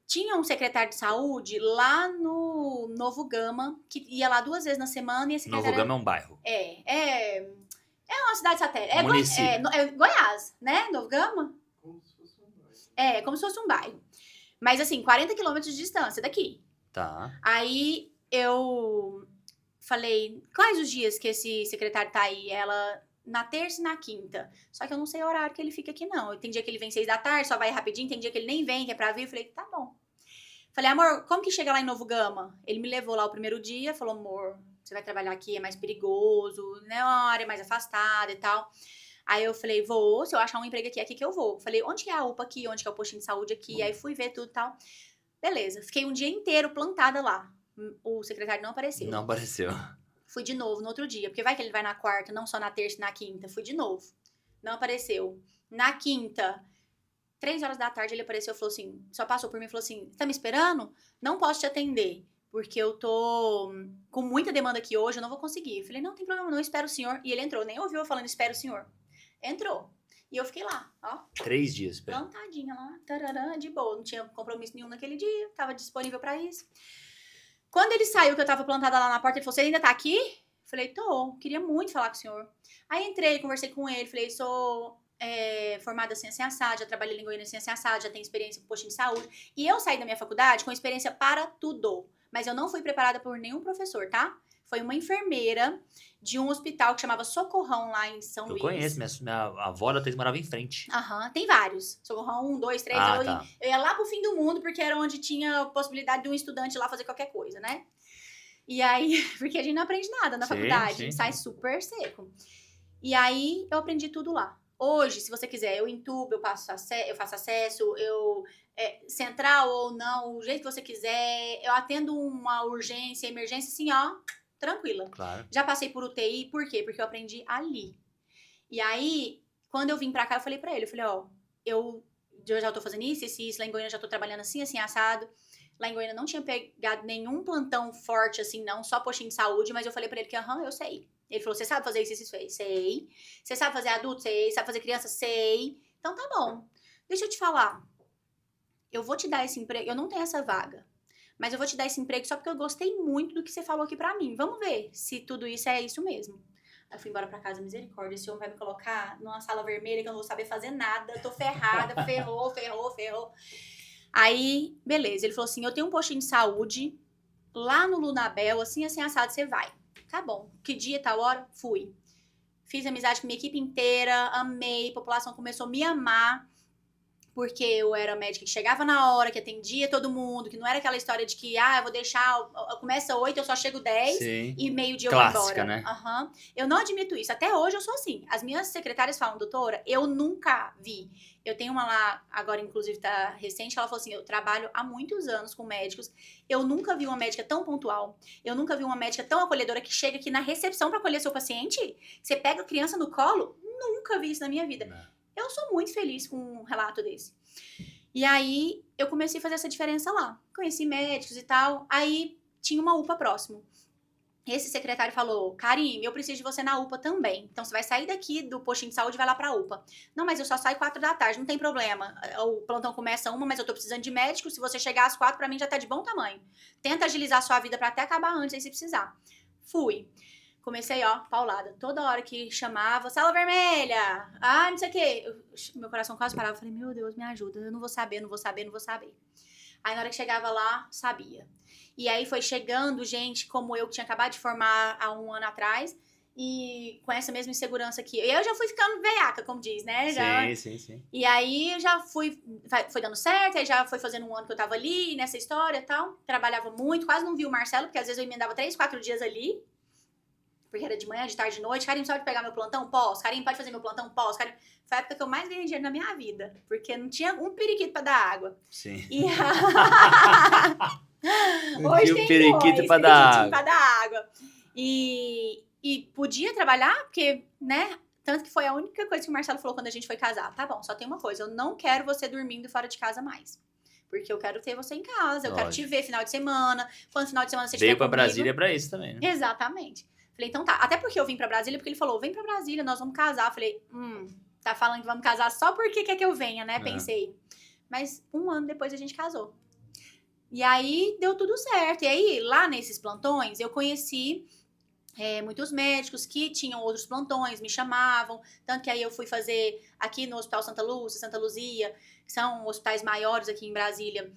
Tinha um secretário de saúde lá no Novo Gama, que ia lá 2 vezes na semana. E esse Novo Gama é um bairro. É uma cidade satélite. É Goiás, né? Novo Gama? Como se fosse um bairro. Como se fosse um bairro. Mas assim, 40 quilômetros de distância daqui. Tá. Aí eu falei, quais os dias que esse secretário tá aí? Ela, na terça e na quinta. Só que eu não sei o horário que ele fica aqui, não. Tem dia que ele vem 6 da tarde, só vai rapidinho. Tem dia que ele nem vem, que é pra vir. Eu falei, tá bom. Falei, amor, como que chega lá em Novo Gama? Ele me levou lá o primeiro dia, falou, amor, você vai trabalhar aqui, é mais perigoso, né? Uma área mais afastada e tal. Aí eu falei, se eu achar um emprego aqui, é aqui que eu vou. Falei, onde que é a UPA aqui? Onde que é o postinho de saúde aqui? Aí fui ver tudo e tal. Beleza, fiquei um dia inteiro plantada lá. O secretário não apareceu. Não apareceu. Fui de novo no outro dia, porque vai que ele vai na quarta, não só na terça e na quinta. Fui de novo. Não apareceu. Na quinta, 3 horas da tarde, ele apareceu e falou assim, só passou por mim e falou assim, tá me esperando? Não posso te atender, porque eu tô com muita demanda aqui hoje, eu não vou conseguir. Eu falei, não tem problema não, espero o senhor. E ele entrou, nem ouviu eu falando, espero o senhor. Entrou. E eu fiquei lá, ó. 3 dias, esperando. Plantadinha lá, tararã, de boa. Não tinha compromisso nenhum naquele dia, tava disponível pra isso. Quando ele saiu, que eu tava plantada lá na porta, ele falou, você ainda tá aqui? Falei, queria muito falar com o senhor. Aí entrei, conversei com ele, falei, sou formada em ciência assada, já trabalhei em Goiânia em ciência assada, já tenho experiência com postinho de saúde. E eu saí da minha faculdade com experiência para tudo. Mas eu não fui preparada por nenhum professor, tá? Foi uma enfermeira de um hospital que chamava Socorrão, lá em São Luís. Eu conheço, minha avó da Thaís morava em frente. Tem vários. Socorrão 1, 2, 3. Eu ia lá pro fim do mundo, porque era onde tinha possibilidade de um estudante lá fazer qualquer coisa, né? E aí, porque a gente não aprende nada na faculdade, a gente sai super seco. E aí, eu aprendi tudo lá. Hoje, se você quiser, eu entubo, eu faço acesso, central ou não, o jeito que você quiser, eu atendo uma urgência, emergência, assim, ó, tranquila. Claro. Já passei por UTI, por quê? Porque eu aprendi ali. E aí, quando eu vim pra cá, eu falei pra ele, ó, eu já tô fazendo isso, lá em Goiânia já tô trabalhando assim, assado. Lá em Goiânia não tinha pegado nenhum plantão forte, assim, não, só postinho de saúde, mas eu falei pra ele que, eu sei. Ele falou, você sabe fazer isso? Sei. Você sabe fazer adulto? Sei. Sabe fazer criança? Sei. Então tá bom. Deixa eu te falar. Eu vou te dar esse emprego, eu não tenho essa vaga, mas eu vou te dar esse emprego só porque eu gostei muito do que você falou aqui pra mim. Vamos ver se tudo isso é isso mesmo. Aí eu fui embora pra casa, misericórdia, esse homem vai me colocar numa sala vermelha que eu não vou saber fazer nada, tô ferrada, ferrou. Aí, beleza, ele falou assim, eu tenho um postinho de saúde lá no Lunabel, assim, assado, você vai. Tá bom, que dia, tal hora? Fui. Fiz amizade com minha equipe inteira, amei, a população começou a me amar, porque eu era médica que chegava na hora, que atendia todo mundo, que não era aquela história de que, eu vou deixar, começa 8, eu só chego 10, Sim. E meio-dia eu vou embora. Né? Eu não admito isso, até hoje eu sou assim. As minhas secretárias falam, doutora, eu nunca vi. Eu tenho uma lá, agora inclusive tá recente, ela falou assim, eu trabalho há muitos anos com médicos, eu nunca vi uma médica tão pontual, eu nunca vi uma médica tão acolhedora que chega aqui na recepção pra acolher seu paciente, você pega a criança no colo, nunca vi isso na minha vida. Não. Eu sou muito feliz com um relato desse. E aí, eu comecei a fazer essa diferença lá. Conheci médicos e tal. Aí, tinha uma UPA próximo. Esse secretário falou, Karime, eu preciso de você na UPA também. Então, você vai sair daqui do postinho de saúde e vai lá pra UPA. Não, mas eu só saio 4 da tarde, não tem problema. O plantão começa 1, mas eu tô precisando de médico. Se você chegar às 4, pra mim já tá de bom tamanho. Tenta agilizar a sua vida pra até acabar antes, aí se precisar. Fui. Comecei, paulada. Toda hora que chamava, sala vermelha, não sei o quê. Meu coração quase parava. Eu falei, meu Deus, me ajuda. Eu não vou saber. Aí, na hora que chegava lá, sabia. E aí, foi chegando gente como eu, que tinha acabado de formar há 1 ano atrás. E com essa mesma insegurança aqui. Eu já fui ficando veiaca, como diz, né? Sim. E aí, eu já foi dando certo. Aí, já foi fazendo 1 ano que eu tava ali, nessa história e tal. Trabalhava muito. Quase não vi o Marcelo, porque às vezes eu emendava 3, 4 dias ali. Porque era de manhã, de tarde, de noite. Karime, pode pegar meu plantão? Posso. Karime, pode fazer meu plantão? Posso. Karime... Foi a época que eu mais ganhei dinheiro na minha vida. Porque não tinha um periquito pra dar água. Sim. E... Hoje tem periquito pra dar água. E podia trabalhar, porque, né? Tanto que foi a única coisa que o Marcelo falou quando a gente foi casar. Tá bom, só tem uma coisa. Eu não quero você dormindo fora de casa mais. Porque eu quero ter você em casa. Eu quero te ver final de semana. Quando final de semana você estiver Veio pra comigo. Brasília pra isso também, né? Exatamente. Falei, então tá. Até porque eu vim pra Brasília, porque ele falou, vem pra Brasília, nós vamos casar. Falei, tá falando que vamos casar só porque quer que eu venha, né? Pensei. Mas 1 ano depois a gente casou. E aí, deu tudo certo. E aí, lá nesses plantões, eu conheci muitos médicos que tinham outros plantões, me chamavam. Tanto que aí eu fui fazer aqui no Hospital Santa Lúcia, Santa Luzia, que são hospitais maiores aqui em Brasília,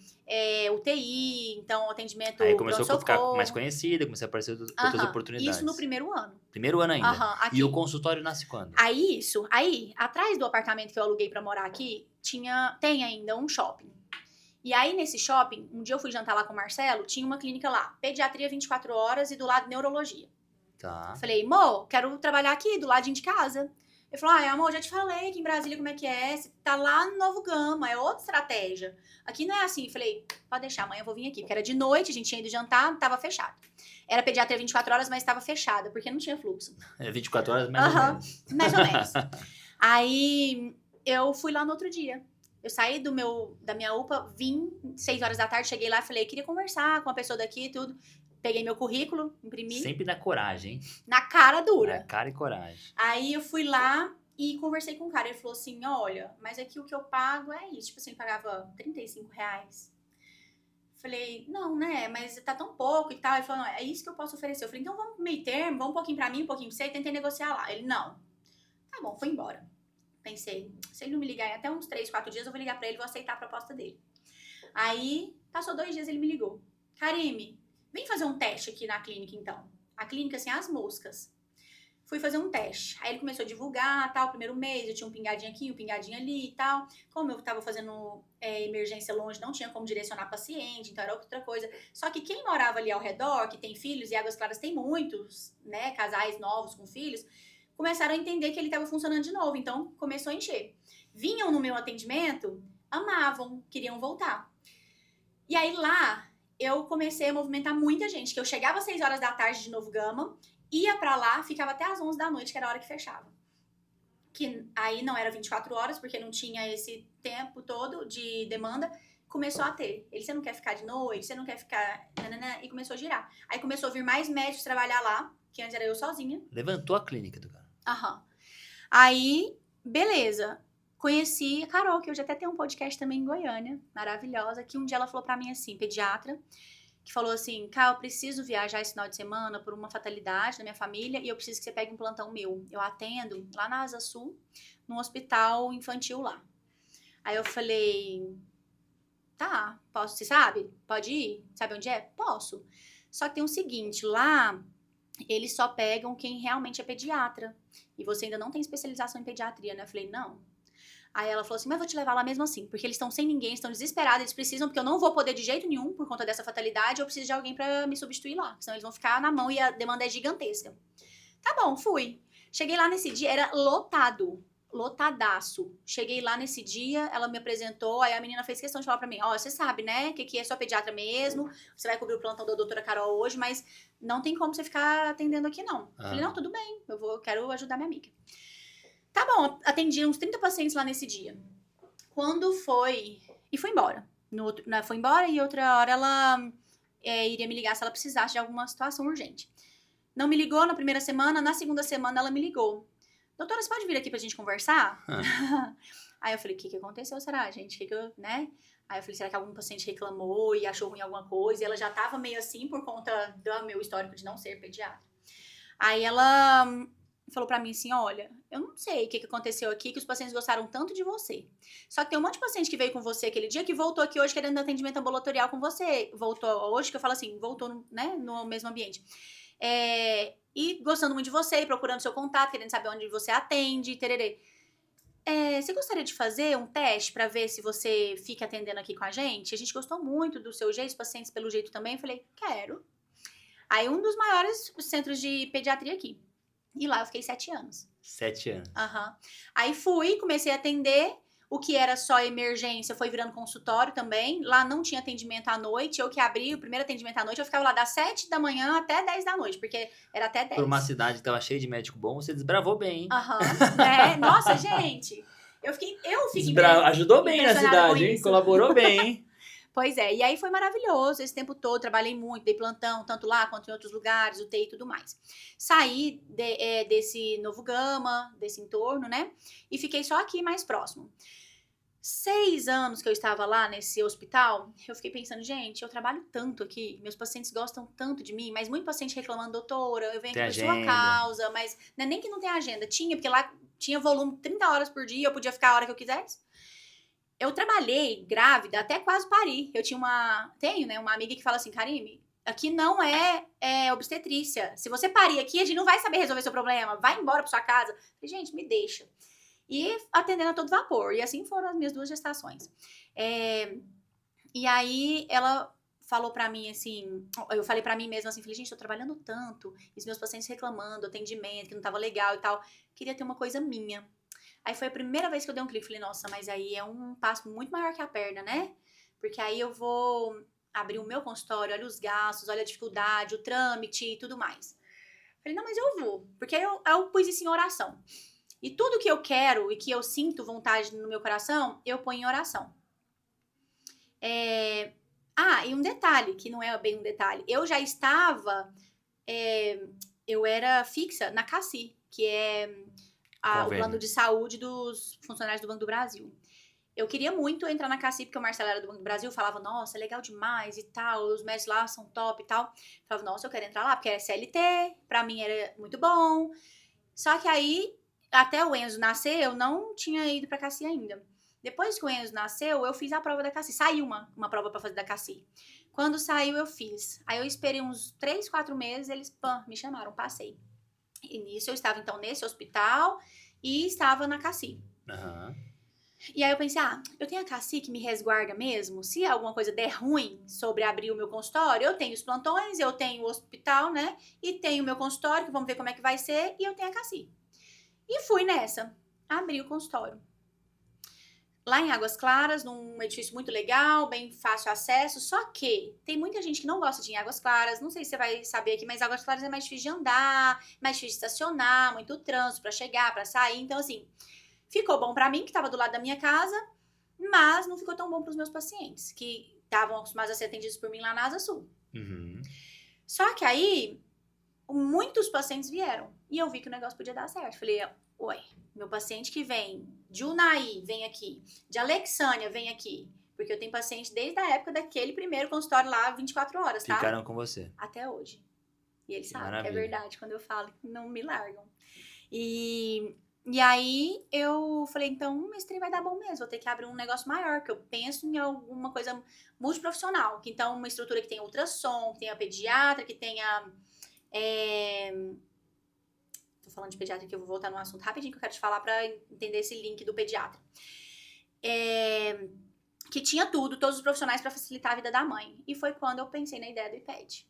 UTI, então atendimento aí começou a ficar mais conhecida, começou a aparecer outras oportunidades. Isso no primeiro ano. Primeiro ano ainda? Aqui. E o consultório nasce quando? Aí, atrás do apartamento que eu aluguei pra morar aqui, tem ainda um shopping. E aí, nesse shopping, um dia eu fui jantar lá com o Marcelo, tinha uma clínica lá, pediatria 24 horas e do lado neurologia. Tá. Falei, amor, quero trabalhar aqui, do ladinho de casa. Ele falou, amor, já te falei aqui em Brasília como é que é, você tá lá no Novo Gama, é outra estratégia. Aqui não é assim. Falei, pode deixar, amanhã eu vou vir aqui, porque era de noite, a gente tinha ido jantar, tava fechado. Era pediatria 24 horas, mas tava fechada, porque não tinha fluxo. 24 horas, mais ou menos. Mais ou menos. Aí, eu fui lá no outro dia. Eu saí da minha UPA, vim 6 horas da tarde, cheguei lá e falei, queria conversar com a pessoa daqui e tudo. Peguei meu currículo, imprimi. Sempre na coragem, hein? Na cara dura. Na cara e coragem. Aí eu fui lá e conversei com o cara. Ele falou assim, olha, mas aqui o que eu pago é isso. Tipo assim, ele pagava R$35. Falei, não, né? Mas tá tão pouco e tal. Ele falou, não, é isso que eu posso oferecer. Eu falei, então vamos pro meio termo, vamos um pouquinho pra mim, um pouquinho pra você. E tentei negociar lá. Ele, não. Tá bom, fui embora. Pensei, se ele não me ligar em até uns 3, 4 dias, eu vou ligar pra ele e vou aceitar a proposta dele. Aí, passou 2 dias, ele me ligou. Karime, vem fazer um teste aqui na clínica, então. A clínica, assim, as moscas. Fui fazer um teste. Aí ele começou a divulgar, tal, primeiro mês, eu tinha um pingadinho aqui, um pingadinho ali e tal. Como eu tava fazendo emergência longe, não tinha como direcionar paciente, então era outra coisa. Só que quem morava ali ao redor, que tem filhos, e Águas Claras tem muitos, né, casais novos com filhos, começaram a entender que ele tava funcionando de novo, então começou a encher. Vinham no meu atendimento, amavam, queriam voltar. E aí lá, eu comecei a movimentar muita gente, que eu chegava às 6 horas da tarde de Novo Gama, ia pra lá, ficava até às 11 da noite, que era a hora que fechava. Que aí não era 24 horas, porque não tinha esse tempo todo de demanda. Começou a ter. Você não quer ficar de noite, você não quer ficar... E começou a girar. Aí começou a vir mais médicos trabalhar lá, que antes era eu sozinha. Levantou a clínica do cara. Aham. Aí, beleza. Conheci a Carol, que hoje até tem um podcast também em Goiânia, maravilhosa, que um dia ela falou pra mim assim, pediatra, que falou assim, Cá, eu preciso viajar esse final de semana por uma fatalidade na minha família e eu preciso que você pegue um plantão meu. Eu atendo lá na Asa Sul, num hospital infantil lá. Aí eu falei, tá, posso, você sabe? Pode ir? Sabe onde é? Posso. Só que tem o seguinte, lá eles só pegam quem realmente é pediatra. E você ainda não tem especialização em pediatria, né? Eu falei, não. Aí ela falou assim, mas vou te levar lá mesmo assim, porque eles estão sem ninguém, estão desesperados, eles precisam, porque eu não vou poder de jeito nenhum por conta dessa fatalidade, eu preciso de alguém pra me substituir lá, senão eles vão ficar na mão e a demanda é gigantesca. Tá bom, fui. Cheguei lá nesse dia, era lotado, lotadaço. Cheguei lá nesse dia, ela me apresentou, aí a menina fez questão de falar pra mim, ó, você sabe, né, que é só pediatra mesmo, você vai cobrir o plantão da doutora Carol hoje, mas não tem como você ficar atendendo aqui não. Eu falei, não, tudo bem, eu quero ajudar minha amiga. Tá bom, atendi uns 30 pacientes lá nesse dia. Quando foi... E foi embora. Foi embora e outra hora ela iria me ligar se ela precisasse de alguma situação urgente. Não me ligou na primeira semana, na segunda semana ela me ligou. Doutora, você pode vir aqui pra gente conversar? Aí eu falei, o que aconteceu, será, gente? né? Aí eu falei, será que algum paciente reclamou e achou ruim alguma coisa? E ela já tava meio assim por conta do meu histórico de não ser pediatra. Aí ela... falou pra mim assim, olha, eu não sei o que aconteceu aqui, que os pacientes gostaram tanto de você. Só que tem um monte de paciente que veio com você aquele dia, que voltou aqui hoje querendo atendimento ambulatorial com você. Voltou hoje, que eu falo assim, voltou no mesmo ambiente. E gostando muito de você, procurando seu contato, querendo saber onde você atende, tererê. Você gostaria de fazer um teste pra ver se você fica atendendo aqui com a gente? A gente gostou muito do seu jeito, os pacientes pelo jeito também. Eu falei, quero. Aí um dos maiores centros de pediatria aqui. E lá eu fiquei 7 anos. 7 anos. Uhum. Aí fui, comecei a atender. O que era só emergência foi virando consultório também. Lá não tinha atendimento à noite. Eu que abri o primeiro atendimento à noite, eu ficava lá das 7 da manhã até 10 da noite, porque era até 10. Por uma cidade que tava cheia de médico bom, você desbravou bem, hein? Aham. Nossa, gente. Eu fiquei ajudou bem na cidade, hein? Colaborou bem, hein? Pois é, e aí foi maravilhoso esse tempo todo, trabalhei muito, dei plantão, tanto lá quanto em outros lugares, UTI e tudo mais. Saí desse Novo Gama, desse entorno, né, e fiquei só aqui mais próximo. 6 anos que eu estava lá nesse hospital, eu fiquei pensando, gente, eu trabalho tanto aqui, meus pacientes gostam tanto de mim, mas muito paciente reclamando, doutora, eu venho aqui por sua causa, mas não é nem que não tem agenda, porque lá tinha volume 30 horas por dia, eu podia ficar a hora que eu quisesse. Eu trabalhei grávida até quase parir. Eu tenho uma amiga que fala assim, Karime, aqui não é obstetrícia. Se você parir aqui, a gente não vai saber resolver seu problema. Vai embora pra sua casa. Eu falei, gente, me deixa. E atendendo a todo vapor. E assim foram as minhas 2 gestações. E aí, ela falou pra mim assim, eu falei pra mim mesma assim, falei, gente, tô trabalhando tanto. E os meus pacientes reclamando, atendimento, que não tava legal e tal. Queria ter uma coisa minha. Aí foi a primeira vez que eu dei um clique. Falei, nossa, mas aí é um passo muito maior que a perna, né? Porque aí eu vou abrir o meu consultório, olha os gastos, olha a dificuldade, o trâmite e tudo mais. Falei, não, mas eu vou. Porque aí eu pus isso em oração. E tudo que eu quero e que eu sinto vontade no meu coração, eu ponho em oração. E um detalhe, que não é bem um detalhe. Eu já estava... eu era fixa na CACI, que é... o plano de saúde dos funcionários do Banco do Brasil. Eu queria muito entrar na CACI, porque o Marcelo era do Banco do Brasil, falava, nossa, é legal demais e tal, os médicos lá são top e tal. Eu falava, nossa, eu quero entrar lá, porque era CLT, pra mim era muito bom. Só que aí, até o Enzo nascer, eu não tinha ido pra CACI ainda. Depois que o Enzo nasceu, eu fiz a prova da CACI. Saiu uma prova pra fazer da CACI. Quando saiu, eu fiz. Aí eu esperei uns 3, 4 meses, eles me chamaram, passei. E nisso eu estava, então, nesse hospital e estava na CACI. E aí eu pensei, eu tenho a CACI que me resguarda mesmo? Se alguma coisa der ruim sobre abrir o meu consultório, eu tenho os plantões, eu tenho o hospital, né? E tenho o meu consultório, que vamos ver como é que vai ser, e eu tenho a CACI. E fui nessa, abri o consultório. Lá em Águas Claras, num edifício muito legal, bem fácil acesso, só que tem muita gente que não gosta de ir em Águas Claras, não sei se você vai saber aqui, mas Águas Claras é mais difícil de andar, mais difícil de estacionar, muito trânsito pra chegar, pra sair, então assim, ficou bom pra mim, que tava do lado da minha casa, mas não ficou tão bom pros meus pacientes, que estavam acostumados a ser atendidos por mim lá na Asa Sul. Só que aí, muitos pacientes vieram, e eu vi que o negócio podia dar certo, falei, meu paciente que vem de Unai, vem aqui. De Alexânia, vem aqui. Porque eu tenho paciente desde a época daquele primeiro consultório lá, 24 horas, tá? Ficaram com você. Até hoje. E eles sabem que é verdade quando eu falo, não me largam. E aí eu falei, então, esse trem vai dar bom mesmo. Vou ter que abrir um negócio maior, que eu penso em alguma coisa multiprofissional. Que então, uma estrutura que tenha ultrassom, que tenha pediatra, que tenha... Tô falando de pediatra, que eu vou voltar num assunto rapidinho que eu quero te falar pra entender esse link do pediatra. Que tinha todos os profissionais pra facilitar a vida da mãe. E foi quando eu pensei na ideia do IPED.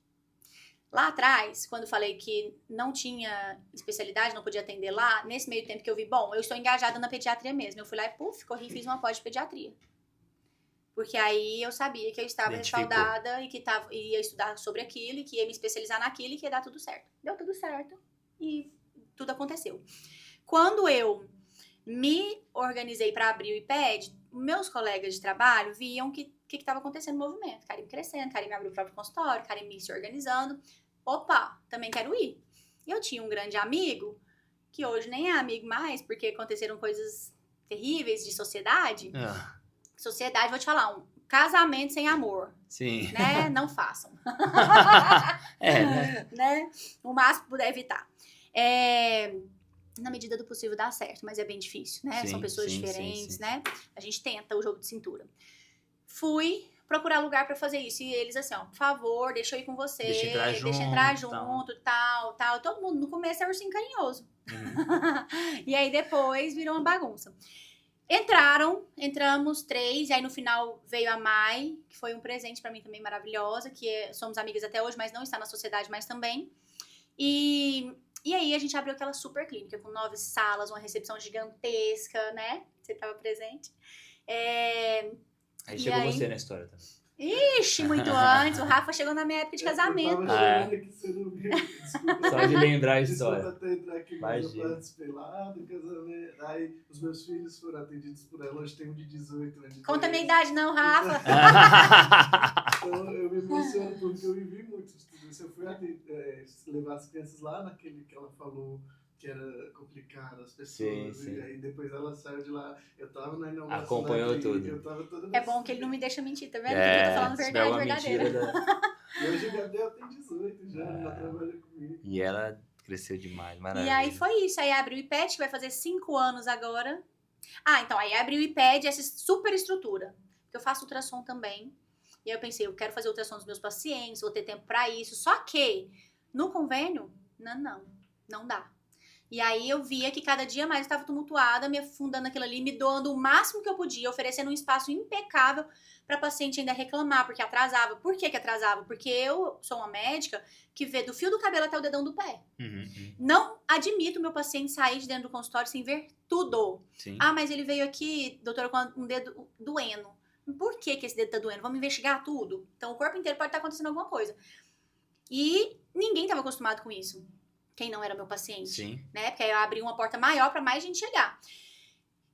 Lá atrás, quando eu falei que não tinha especialidade, não podia atender lá, nesse meio tempo que eu vi, eu estou engajada na pediatria mesmo. Eu fui lá e corri e fiz uma pós de pediatria. Porque aí eu sabia que eu estava respaldada e que ia estudar sobre aquilo, e que ia me especializar naquilo e que ia dar tudo certo. Deu tudo certo e tudo aconteceu. Quando eu me organizei para abrir o IPED, meus colegas de trabalho viam que estava acontecendo no movimento. Karim crescendo, Karim abriu o próprio consultório, Karim se organizando. Opa, também quero ir. Eu tinha um grande amigo, que hoje nem é amigo mais, porque aconteceram coisas terríveis de sociedade. Sociedade, vou te falar, um casamento sem amor. Sim. Né? Não façam. Né? O máximo que puder evitar. Na medida do possível dá certo, mas é bem difícil, né? São pessoas diferentes, né? A gente tenta o jogo de cintura. Fui procurar lugar pra fazer isso. E eles assim, por favor, deixa eu ir com você. Deixa entrar junto, tal. Todo mundo, no começo é ursinho carinhoso. E aí depois virou uma bagunça. Entramos 3, e aí no final veio a Mai, que foi um presente pra mim também maravilhosa, que somos amigas até hoje, mas não está na sociedade mais também. E aí a gente abriu aquela super clínica com 9 salas, uma recepção gigantesca, né? Você estava presente. Aí chegou você na história também. Ixi, muito antes. O Rafa chegou na minha época de casamento. Que você não viu. Desculpa, só de lembrar a história. Desculpa até entrar aqui, mas eu participei lá do casamento. Aí os meus filhos foram atendidos por ela. Hoje tem um de 18, né? Conta a minha idade não, Rafa. Então eu me emociono porque eu vivi muito tudo isso. Eu fui levar as crianças lá naquele que ela falou que era complicado, as pessoas, sim. E aí depois ela saiu de lá, eu tava na inauguração. Acompanhou tudo. Eu tava toda é bom que ele não me deixa mentir, tá vendo? Eu tô falando verdade verdadeira. E hoje a Gabriela tem 18 já trabalha comigo. E ela cresceu demais, maravilha. E aí foi isso, aí abriu o IPED, que vai fazer 5 anos agora. Então, aí abriu o IPED, essa super estrutura, porque eu faço ultrassom também. E aí eu pensei, eu quero fazer ultrassom dos meus pacientes, vou ter tempo pra isso, só que no convênio, não dá. E aí eu via que cada dia mais eu estava tumultuada, me afundando naquilo ali, me doando o máximo que eu podia, oferecendo um espaço impecável para paciente ainda reclamar, porque atrasava. Por que atrasava? Porque eu sou uma médica que vê do fio do cabelo até o dedão do pé. Não admito meu paciente sair de dentro do consultório sem ver tudo. Sim. Mas ele veio aqui, doutora, com um dedo doendo. Por que esse dedo tá doendo? Vamos investigar tudo? Então o corpo inteiro pode estar acontecendo alguma coisa. E ninguém estava acostumado com isso. Quem não era meu paciente. Sim. Né? Porque aí eu abri uma porta maior para mais gente chegar.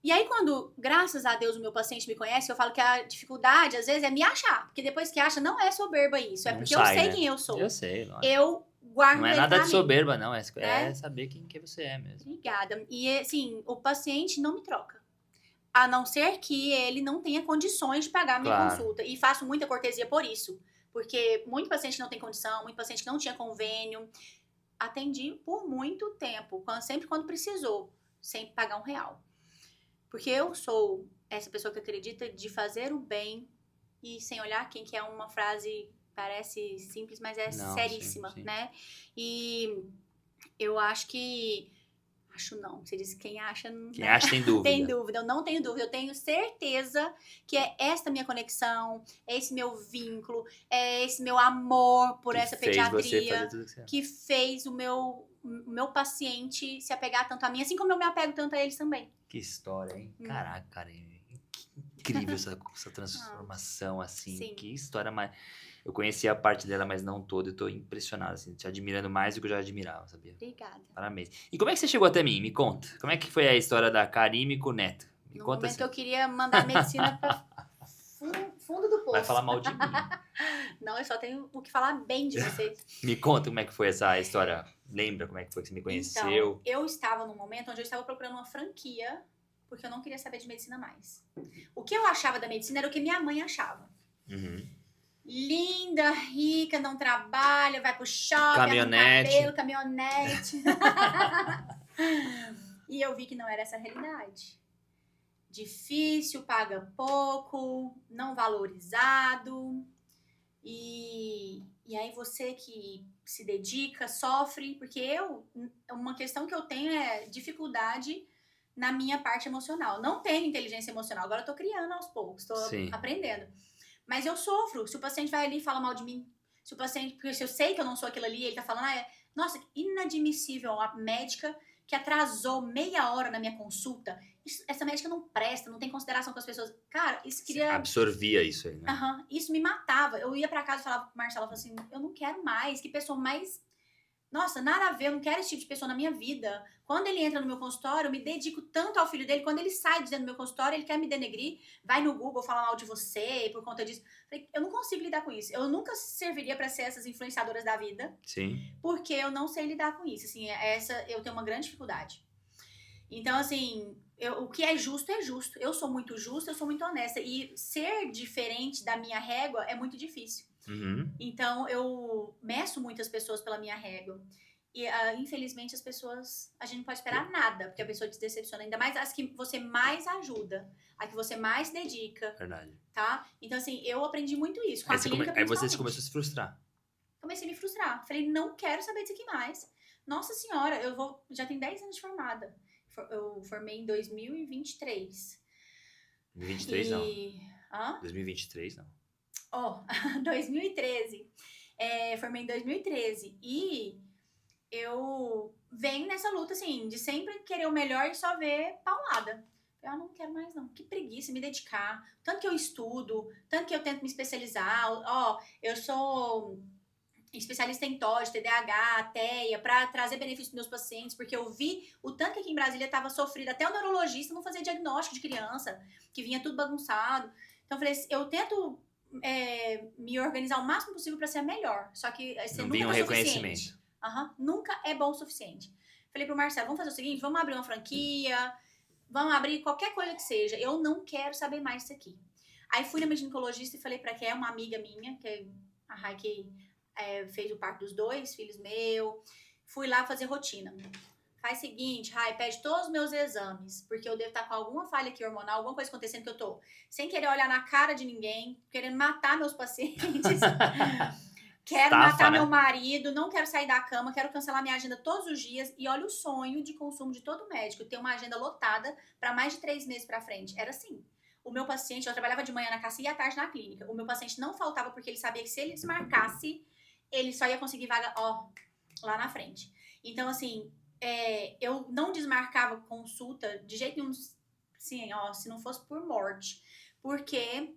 E aí quando, graças a Deus, o meu paciente me conhece, eu falo que a dificuldade, às vezes, é me achar. Porque depois que acha, não é soberba isso. É porque eu sei quem eu sou. Eu sei. Eu guardo não é nada de soberba, não. É saber quem você é mesmo. Obrigada. E, assim, o paciente não me troca. A não ser que ele não tenha condições de pagar a minha consulta. E faço muita cortesia por isso. Porque muito paciente não tem condição, muito paciente que não tinha convênio. Atendi por muito tempo, sempre quando precisou, sem pagar R$1. Porque eu sou essa pessoa que acredita de fazer o bem e sem olhar quem, que é uma frase Parece simples, mas é Não, seríssima, sim. né? E eu acho que... Acho não. Você disse quem acha... Quem acha tem dúvida. Tem dúvida. Eu não tenho dúvida. Eu tenho certeza que é esta minha conexão, é esse meu vínculo, é esse meu amor por essa pediatria que fez o meu paciente se apegar tanto a mim, assim como eu me apego tanto a eles também. Que história, hein? Caraca, cara. Que incrível essa transformação, assim. Sim. Que história mais... Eu conheci a parte dela, mas não toda. Eu tô impressionado, assim, te admirando mais do que eu já admirava, sabia? Obrigada. Parabéns. E como é que você chegou até mim? Me conta. Como é que foi a história da Karime com o Neto? Me No conta momento assim. eu queria mandar a medicina pra fundo do poço. Vai falar mal de mim. Não, eu só tenho o que falar bem de vocês. Me conta como é que foi essa história. Lembra como é que foi que você me conheceu? Então, eu estava num momento onde eu estava procurando uma franquia, porque eu não queria saber de medicina mais. O que eu achava da medicina era o que minha mãe achava. Uhum. Linda, rica, não trabalha, vai pro shopping, caminhonete. Cabelo, caminhonete. E eu vi que não era essa a realidade. Difícil, paga pouco, não valorizado. E aí você que se dedica, sofre, porque uma questão que eu tenho é dificuldade na minha parte emocional. Não tenho inteligência emocional, agora eu tô criando aos poucos, tô aprendendo. Mas eu sofro. Se o paciente vai ali e fala mal de mim, porque se eu sei que eu não sou aquilo ali, ele tá falando, nossa, inadmissível, a médica que atrasou meia hora na minha consulta, essa médica não presta, não tem consideração com as pessoas. Cara, isso queria... Você absorvia isso aí, né? Isso me matava. Eu ia pra casa e falava pro Marcelo, assim, eu não quero mais, que pessoa mais... Nossa, nada a ver, eu não quero esse tipo de pessoa na minha vida. Quando ele entra no meu consultório, eu me dedico tanto ao filho dele. Quando ele sai de dentro do meu consultório, ele quer me denegrir, vai no Google falar mal de você por conta disso. Eu não consigo lidar com isso. Eu nunca serviria pra ser essas influenciadoras da vida. Sim. Porque eu não sei lidar com isso. Assim, eu tenho uma grande dificuldade. Então, assim, o que é justo é justo. Eu sou muito justa, eu sou muito honesta. E ser diferente da minha régua é muito difícil. Uhum. Então, eu meço muitas pessoas pela minha régua. E, infelizmente, as pessoas... A gente não pode esperar nada, porque a pessoa te decepciona. Ainda mais as que você mais ajuda, a que você mais dedica. Verdade. Tá? Então, assim, eu aprendi muito isso. Com Aí, a clínica, aí você começou a se frustrar. Comecei a me frustrar. Falei, não quero saber disso aqui mais. Nossa Senhora, já tenho 10 anos de formada. Eu formei em 2023. 2023 não. 2023 não. 2013. Formei em 2013. E eu venho nessa luta, assim, de sempre querer o melhor e só ver paulada. Eu não quero mais, não. Que preguiça, me dedicar. Tanto que eu estudo, tanto que eu tento me especializar. Eu sou especialista em TOD, TDAH, TEA, para trazer benefícios para meus pacientes, porque eu vi o tanto que aqui em Brasília estava sofrido. Até o neurologista não fazia diagnóstico de criança, que vinha tudo bagunçado. Então, eu falei assim, eu tento me organizar o máximo possível para ser a melhor. Só que você não nunca vinha um reconhecimento. Suficiente. Nunca é bom o suficiente. Falei pro Marcelo, vamos fazer o seguinte, vamos abrir uma franquia, vamos abrir qualquer coisa que seja. Eu não quero saber mais disso aqui. Aí fui na minha ginecologista e falei pra que é uma amiga minha, que é a Raiki, fez o parto dos 2 filhos meus. Fui lá fazer rotina. Faz o seguinte, Rai, pede todos os meus exames, porque eu devo estar com alguma falha aqui hormonal, alguma coisa acontecendo que eu tô sem querer olhar na cara de ninguém, querendo matar meus pacientes. Quero matar meu marido, não quero sair da cama, quero cancelar minha agenda todos os dias. E olha o sonho de consumo de todo médico, ter uma agenda lotada para mais de 3 meses para frente. Era assim. O meu paciente, eu trabalhava de manhã na CACI e à tarde na clínica. O meu paciente não faltava porque ele sabia que se ele desmarcasse, ele só ia conseguir vaga, lá na frente. Então, assim, eu não desmarcava consulta de jeito nenhum, assim, se não fosse por morte. Porque...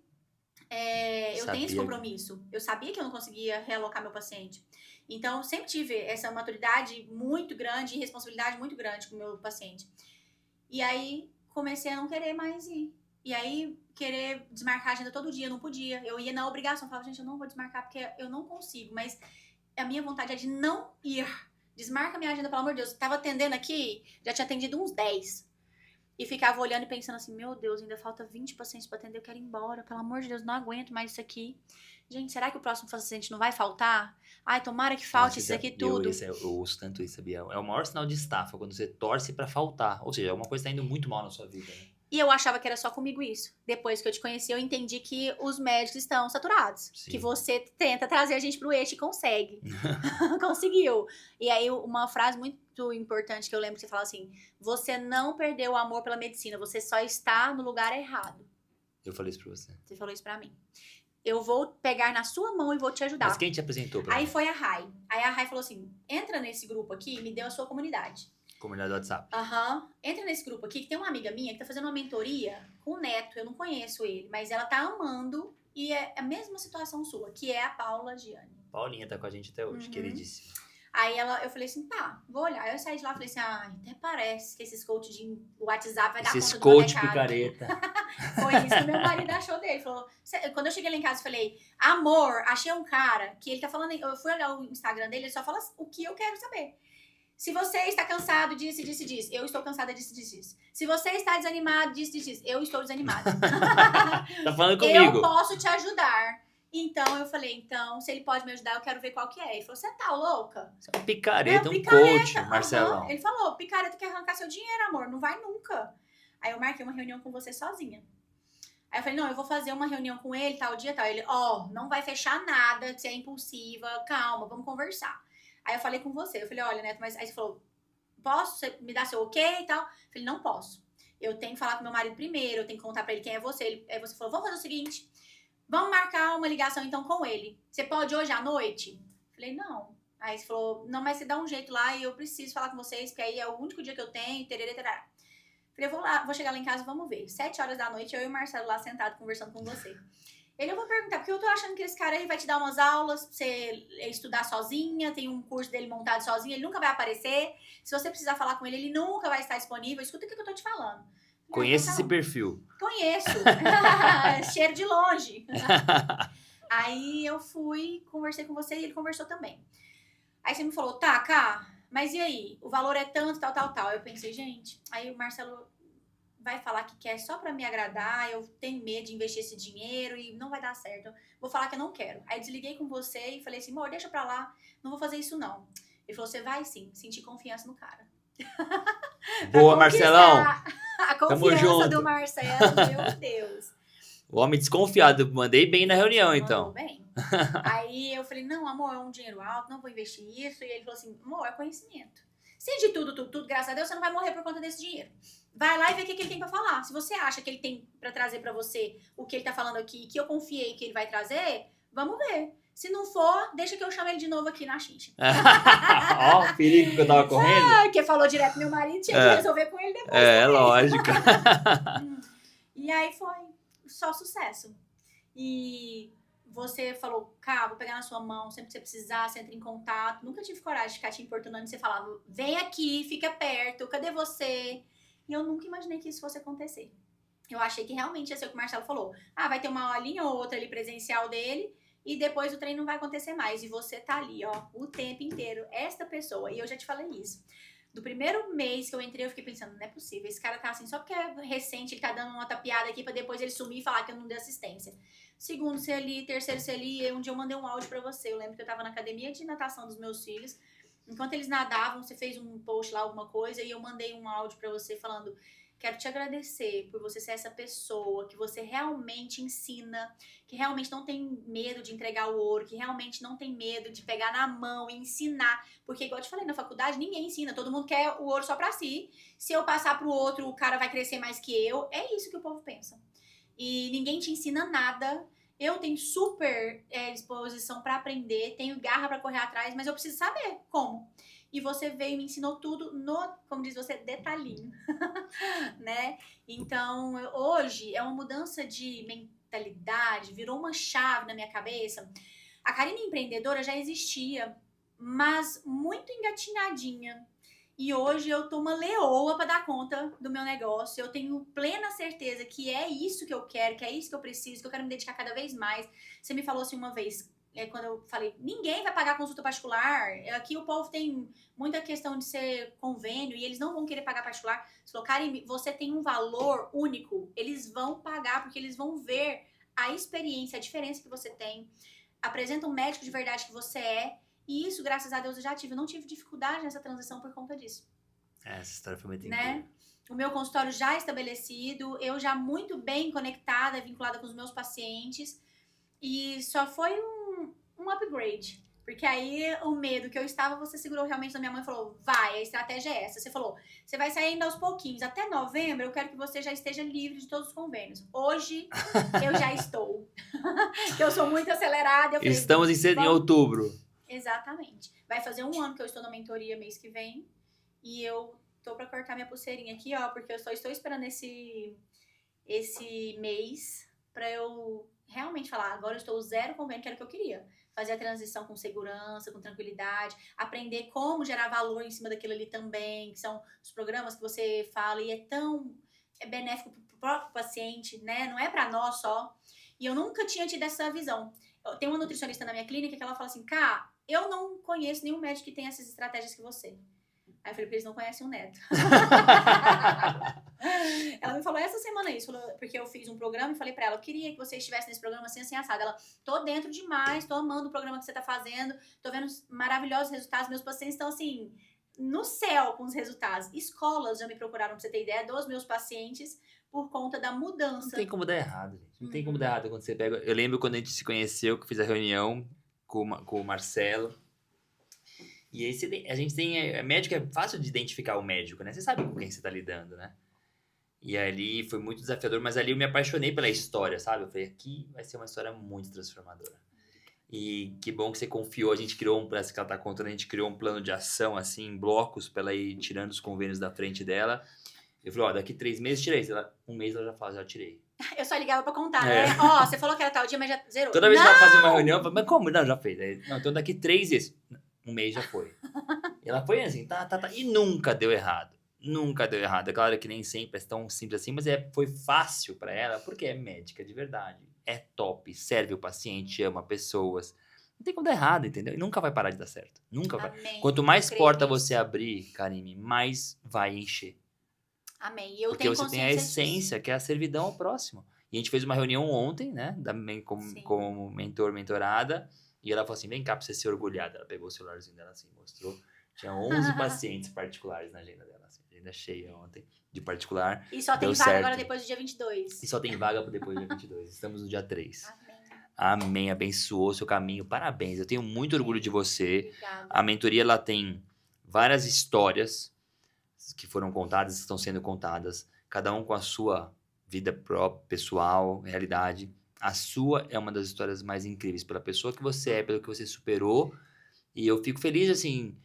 eu tenho esse compromisso. Eu sabia que eu não conseguia realocar meu paciente. Então, eu sempre tive essa maturidade muito grande e responsabilidade muito grande com o meu paciente. E aí, comecei a não querer mais ir. E aí, querer desmarcar a agenda todo dia, não podia. Eu ia na obrigação, falava, gente, eu não vou desmarcar porque eu não consigo. Mas a minha vontade é de não ir. Desmarca minha agenda, pelo amor de Deus. Eu tava atendendo aqui, já tinha atendido uns 10. E ficava olhando e pensando assim, meu Deus, ainda falta 20 pacientes pra atender, eu quero ir embora. Pelo amor de Deus, não aguento mais isso aqui. Gente, será que o próximo paciente não vai faltar? Ai, tomara que falte isso aqui tudo. Eu ouço tanto isso, sabia? É o maior sinal de estafa, quando você torce pra faltar. Ou seja, alguma coisa tá indo muito mal na sua vida, né? E eu achava que era só comigo isso. Depois que eu te conheci, eu entendi que os médicos estão saturados. Sim. Que você tenta trazer a gente pro eixo e consegue. Conseguiu. E aí, uma frase muito importante que eu lembro que você fala assim, você não perdeu o amor pela medicina, você só está no lugar errado. Eu falei isso pra você. Você falou isso pra mim. Eu vou pegar na sua mão e vou te ajudar. Mas quem te apresentou pra mim? Aí foi a Rai. Aí a Rai falou assim, entra nesse grupo aqui e me deu a sua comunidade. Comunidade do WhatsApp. Entra nesse grupo aqui, que tem uma amiga minha que tá fazendo uma mentoria com o neto, eu não conheço ele, mas ela tá amando e é a mesma situação sua, que é a Paula Gianni. Paulinha tá com a gente até hoje, queridíssima. Aí eu falei assim, tá, vou olhar. Aí eu saí de lá e falei assim, até parece que esses coach de WhatsApp vai dar conta do Esses coach picareta. Foi isso que meu marido achou dele. Falou, quando eu cheguei lá em casa, eu falei, amor, achei um cara que ele tá falando, eu fui olhar o Instagram dele, ele só fala o que eu quero saber. Se você está cansado disso, disso, disso, eu estou cansada disso, disso, disso. Se você está desanimado disso, disso, disso, eu estou desanimada. Tá falando comigo. Eu posso te ajudar. Então, eu falei, se ele pode me ajudar, eu quero ver qual que é. Ele falou, você tá louca? Você é um picareta, um coach, Marcelão. Ele falou, picareta quer arrancar seu dinheiro, amor, não vai nunca. Aí eu marquei uma reunião com você sozinha. Aí eu falei, não, eu vou fazer uma reunião com ele, tal dia, tal. Ele, não vai fechar nada, você é impulsiva, calma, vamos conversar. Aí eu falei com você, eu falei, olha, Neto, mas aí você falou, posso? Você me dá seu ok e tal? Eu falei, não posso. Eu tenho que falar com meu marido primeiro, eu tenho que contar pra ele quem é você. Aí você falou, vamos fazer o seguinte, vamos marcar uma ligação então com ele. Você pode hoje à noite? Eu falei, não. Aí você falou, não, mas você dá um jeito lá e eu preciso falar com vocês, porque aí é o único dia que eu tenho, tererê, tererê. Falei, vou chegar lá em casa, vamos ver. 7 horas da noite, eu e o Marcelo lá sentado conversando com você. Eu vou perguntar, porque eu tô achando que esse cara aí vai te dar umas aulas pra você estudar sozinha, tem um curso dele montado sozinho, ele nunca vai aparecer. Se você precisar falar com ele, ele nunca vai estar disponível. Escuta o que eu tô te falando. Conheço esse perfil. Conheço. Cheiro de longe. Aí eu fui, conversei com você e ele conversou também. Aí você me falou, tá, Cá, mas e aí? O valor é tanto, tal, tal, tal. Eu pensei, gente, aí o Marcelo vai falar que quer só pra me agradar, eu tenho medo de investir esse dinheiro e não vai dar certo. Vou falar que eu não quero. Aí desliguei com você e falei assim, amor, deixa pra lá, não vou fazer isso não. Ele falou, você vai sim, sentir confiança no cara. Boa, Marcelão! A confiança do Marcelo, meu Deus. O homem desconfiado, mandei bem na reunião, então. Mandou bem. Aí eu falei, não, amor, é um dinheiro alto, não vou investir isso. E ele falou assim, amor, é conhecimento. Se de tudo, graças a Deus, você não vai morrer por conta desse dinheiro. Vai lá e vê o que ele tem pra falar. Se você acha que ele tem pra trazer pra você o que ele tá falando aqui, que eu confiei que ele vai trazer, vamos ver. Se não for, deixa que eu chame ele de novo aqui na xincha. Ó, o perigo que eu tava correndo. Porque falou direto meu marido, tinha que resolver com ele depois. É, lógico. E aí foi só sucesso. E você falou, Cá, vou pegar na sua mão, sempre que você precisar, você entra em contato. Nunca tive coragem de ficar te importunando e você falava, vem aqui, fica perto, cadê você? E eu nunca imaginei que isso fosse acontecer. Eu achei que realmente ia ser o que o Marcelo falou. Vai ter uma aulinha ou outra ali presencial dele e depois o treino não vai acontecer mais. E você tá ali, o tempo inteiro. Esta pessoa, e eu já te falei isso. Do primeiro mês que eu entrei, eu fiquei pensando, não é possível. Esse cara tá assim, só porque é recente, ele tá dando uma tapeada aqui pra depois ele sumir e falar que eu não dei assistência. Segundo, se ali, terceiro, se ali, um dia eu mandei um áudio pra você. Eu lembro que eu tava na academia de natação dos meus filhos. Enquanto eles nadavam, você fez um post lá, alguma coisa, e eu mandei um áudio pra você falando, quero te agradecer por você ser essa pessoa, que você realmente ensina, que realmente não tem medo de entregar o ouro, que realmente não tem medo de pegar na mão e ensinar. Porque, igual eu te falei, na faculdade ninguém ensina, todo mundo quer o ouro só pra si. Se eu passar pro outro, o cara vai crescer mais que eu. É isso que o povo pensa. E ninguém te ensina nada. Eu tenho super disposição pra aprender, tenho garra pra correr atrás, mas eu preciso saber como. E você veio e me ensinou tudo no, como diz você, detalhinho, né? Então, hoje é uma mudança de mentalidade, virou uma chave na minha cabeça. A Karine empreendedora já existia, mas muito engatinhadinha. E hoje eu tô uma leoa para dar conta do meu negócio. Eu tenho plena certeza que é isso que eu quero, que é isso que eu preciso, que eu quero me dedicar cada vez mais. Você me falou assim uma vez, quando eu falei, ninguém vai pagar consulta particular. Aqui o povo tem muita questão de ser convênio e eles não vão querer pagar particular. Você falou, Karine, você tem um valor único. Eles vão pagar porque eles vão ver a experiência, a diferença que você tem. Apresenta um médico de verdade que você é. E isso, graças a Deus, eu já tive. Eu não tive dificuldade nessa transição por conta disso. Essa história foi muito né? incrível. O meu consultório já estabelecido, eu já muito bem conectada, vinculada com os meus pacientes. E só foi um upgrade. Porque aí o medo que eu estava, você segurou realmente na minha mão e falou, vai, a estratégia é essa. Você falou, você vai saindo aos pouquinhos. Até novembro eu quero que você já esteja livre de todos os convênios. Hoje eu já estou. Eu sou muito acelerada. Eu falei, estamos em outubro. Exatamente. Vai fazer 1 ano que eu estou na mentoria mês que vem. E eu tô pra cortar minha pulseirinha aqui, ó. Porque eu só estou esperando esse mês pra eu realmente falar, agora eu estou 0 convênio, que era o que eu queria. Fazer a transição com segurança, com tranquilidade, aprender como gerar valor em cima daquilo ali também, que são os programas que você fala e é benéfico pro próprio paciente, né? Não é pra nós só. E eu nunca tinha tido essa visão. Eu tenho uma nutricionista na minha clínica que ela fala assim, Cá, eu não conheço nenhum médico que tenha essas estratégias que você. Aí eu falei, porque eles não conhecem o Neto. Ela me falou essa semana isso, porque eu fiz um programa e falei pra ela, eu queria que você estivesse nesse programa assim assado. Ela, tô dentro demais, tô amando o programa que você tá fazendo, tô vendo maravilhosos resultados, meus pacientes estão assim, no céu com os resultados. Escolas já me procuraram, pra você ter ideia, dos meus pacientes, por conta da mudança. Não tem como dar errado, gente. Não tem como dar errado quando você pega... Eu lembro quando a gente se conheceu, que eu fiz a reunião com o Marcelo. E aí a gente tem... Médico é fácil de identificar o médico, né? Você sabe com quem você tá lidando, né? E ali foi muito desafiador, mas ali eu me apaixonei pela história, sabe? Eu falei, aqui vai ser uma história muito transformadora. E que bom que você confiou, a gente criou parece que ela tá contando, a gente criou um plano de ação, assim, em blocos, pra ela ir tirando os convênios da frente dela. Eu falei, ó, daqui 3 meses tirei. Um mês ela já fala, já tirei. Eu só ligava pra contar, né? Ó, você falou que era tal dia, mas já zerou. Toda vez que ela fazia uma reunião, eu falei, mas como? Não, já fez. Aí, não, então daqui 3 vezes. 1 mês já foi. E ela foi assim, tá. E nunca deu errado. Nunca deu errado. É claro que nem sempre é tão simples assim, mas foi fácil pra ela, porque é médica de verdade. É top, serve o paciente, ama pessoas. Não tem como dar errado, entendeu? E nunca vai parar de dar certo. Nunca vai. Amém. Quanto mais porta você abrir, Karime, mais vai encher. Amém. E eu porque tenho você tem a essência, disso. que é a servidão ao próximo. E a gente fez uma reunião ontem, né? Como mentorada. E ela falou assim, vem cá pra você ser orgulhada. Ela pegou o celularzinho dela assim, mostrou. Tinha 11 pacientes particulares na agenda dela. Assim, agenda cheia ontem, de particular. E só tem vaga agora depois do dia 22. E só tem vaga depois do dia 22. Estamos no dia 3. Amém. Amém. Abençoou o seu caminho. Parabéns. Eu tenho muito orgulho de você. Obrigada. A mentoria, ela tem várias histórias que foram contadas, que estão sendo contadas. Cada um com a sua vida própria, pessoal, realidade. A sua é uma das histórias mais incríveis. Pela pessoa que você é, pelo que você superou. E eu fico feliz, assim...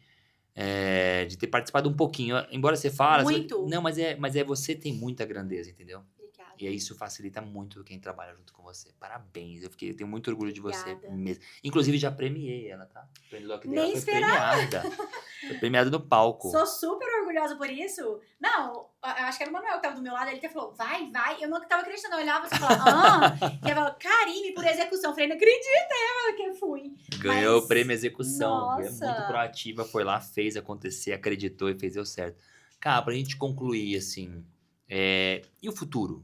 de ter participado um pouquinho, embora você fale... Muito. Não, mas você tem muita grandeza, entendeu? Obrigada. E isso facilita muito quem trabalha junto com você. Parabéns, eu tenho muito orgulho de você Obrigada. mesmo. Inclusive, já premiei ela, tá? Nem foi premiada. Foi premiada no palco. Sou super orgulhosa por isso. Não, eu acho que era o Manuel que tava do meu lado, ele que falou, vai. Eu não tava acreditando, eu olhava e falava, e ela falou, Karime, por execução. Eu falei, não acredito, que eu fui. Ganhou o prêmio execução. É Nossa. muito proativa, foi lá, fez acontecer, acreditou e fez deu certo. Cara, pra gente concluir, assim, e o futuro?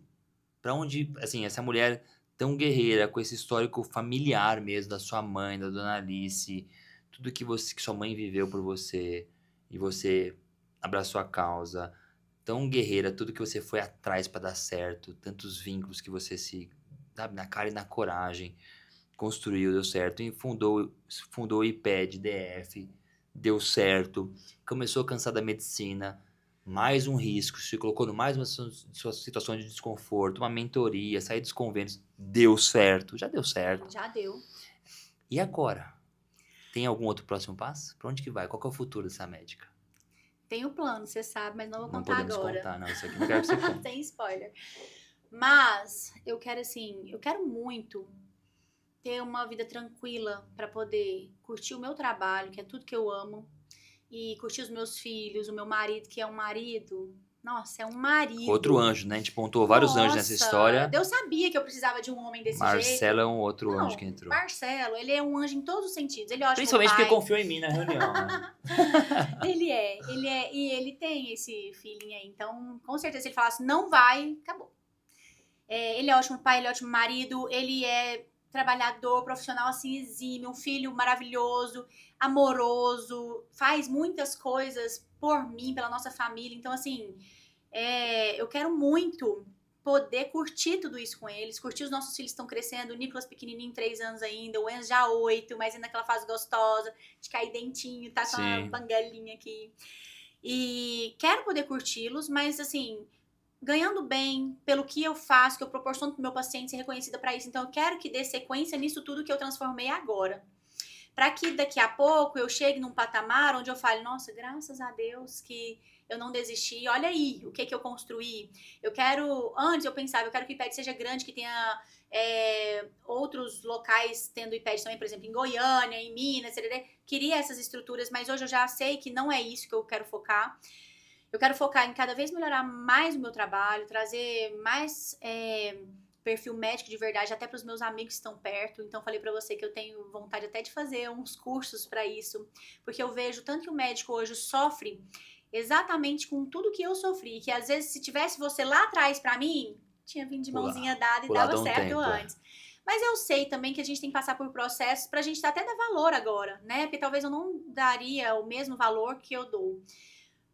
Pra onde, assim, essa mulher tão guerreira, com esse histórico familiar mesmo, da sua mãe, da dona Alice, tudo que sua mãe viveu por você, e você abraçou a causa, tão guerreira, tudo que você foi atrás pra dar certo, tantos vínculos que você sabe, na cara e na coragem, construiu, deu certo, e fundou o IPED, DF, deu certo, começou a cansar da medicina, mais um risco, se colocou mais uma situação de desconforto, uma mentoria, sair dos convênios, deu certo, já deu certo. Já deu. E agora? Tem algum outro próximo passo? Pra onde que vai? Qual que é o futuro dessa médica? Tem o plano, você sabe, mas não vou Não contar podemos agora. contar, não. Isso aqui não quero que você conte. Sem spoiler. Mas eu quero muito ter uma vida tranquila pra poder curtir o meu trabalho, que é tudo que eu amo, e curtir os meus filhos, o meu marido, que é um marido. Nossa, é um marido. Outro anjo, né? A gente pontuou vários anjos nessa história. Eu sabia que eu precisava de um homem desse jeito. Marcelo é um outro anjo que entrou. Marcelo, ele é um anjo em todos os sentidos. Ele é ótimo Principalmente pai. porque confiou em mim na reunião, né? Ele é. E ele tem esse feeling aí. Então, com certeza, se ele falasse, não vai, acabou. Ele é ótimo pai, ele é ótimo marido, ele é trabalhador, profissional assim, exímio, um filho maravilhoso, amoroso, faz muitas coisas por mim, pela nossa família. Então, assim, eu quero muito poder curtir tudo isso com eles, curtir os nossos filhos que estão crescendo, o Nicolas pequenininho, 3 anos ainda, o Enzo já 8, mas ainda naquela fase gostosa, de cair dentinho, tá com a banguelinha aqui. E quero poder curti-los, mas assim, ganhando bem pelo que eu faço, que eu proporciono pro meu paciente ser reconhecida para isso. Então eu quero que dê sequência nisso tudo que eu transformei agora. Para que daqui a pouco eu chegue num patamar onde eu fale, nossa, graças a Deus que eu não desisti, olha aí o que eu construí. Antes eu pensava, eu quero que o IPED seja grande, que tenha outros locais tendo IPED também, por exemplo, em Goiânia, em Minas, queria essas estruturas, mas hoje eu já sei que não é isso que eu quero focar. Eu quero focar em cada vez melhorar mais o meu trabalho, trazer mais perfil médico de verdade, até para os meus amigos que estão perto. Então, falei para você que eu tenho vontade até de fazer uns cursos para isso, porque eu vejo tanto que o médico hoje sofre exatamente com tudo que eu sofri, que às vezes se tivesse você lá atrás para mim, tinha vindo de mãozinha dada e dava certo antes. Mas eu sei também que a gente tem que passar por processos pra gente até dar valor agora, né? Porque talvez eu não daria o mesmo valor que eu dou.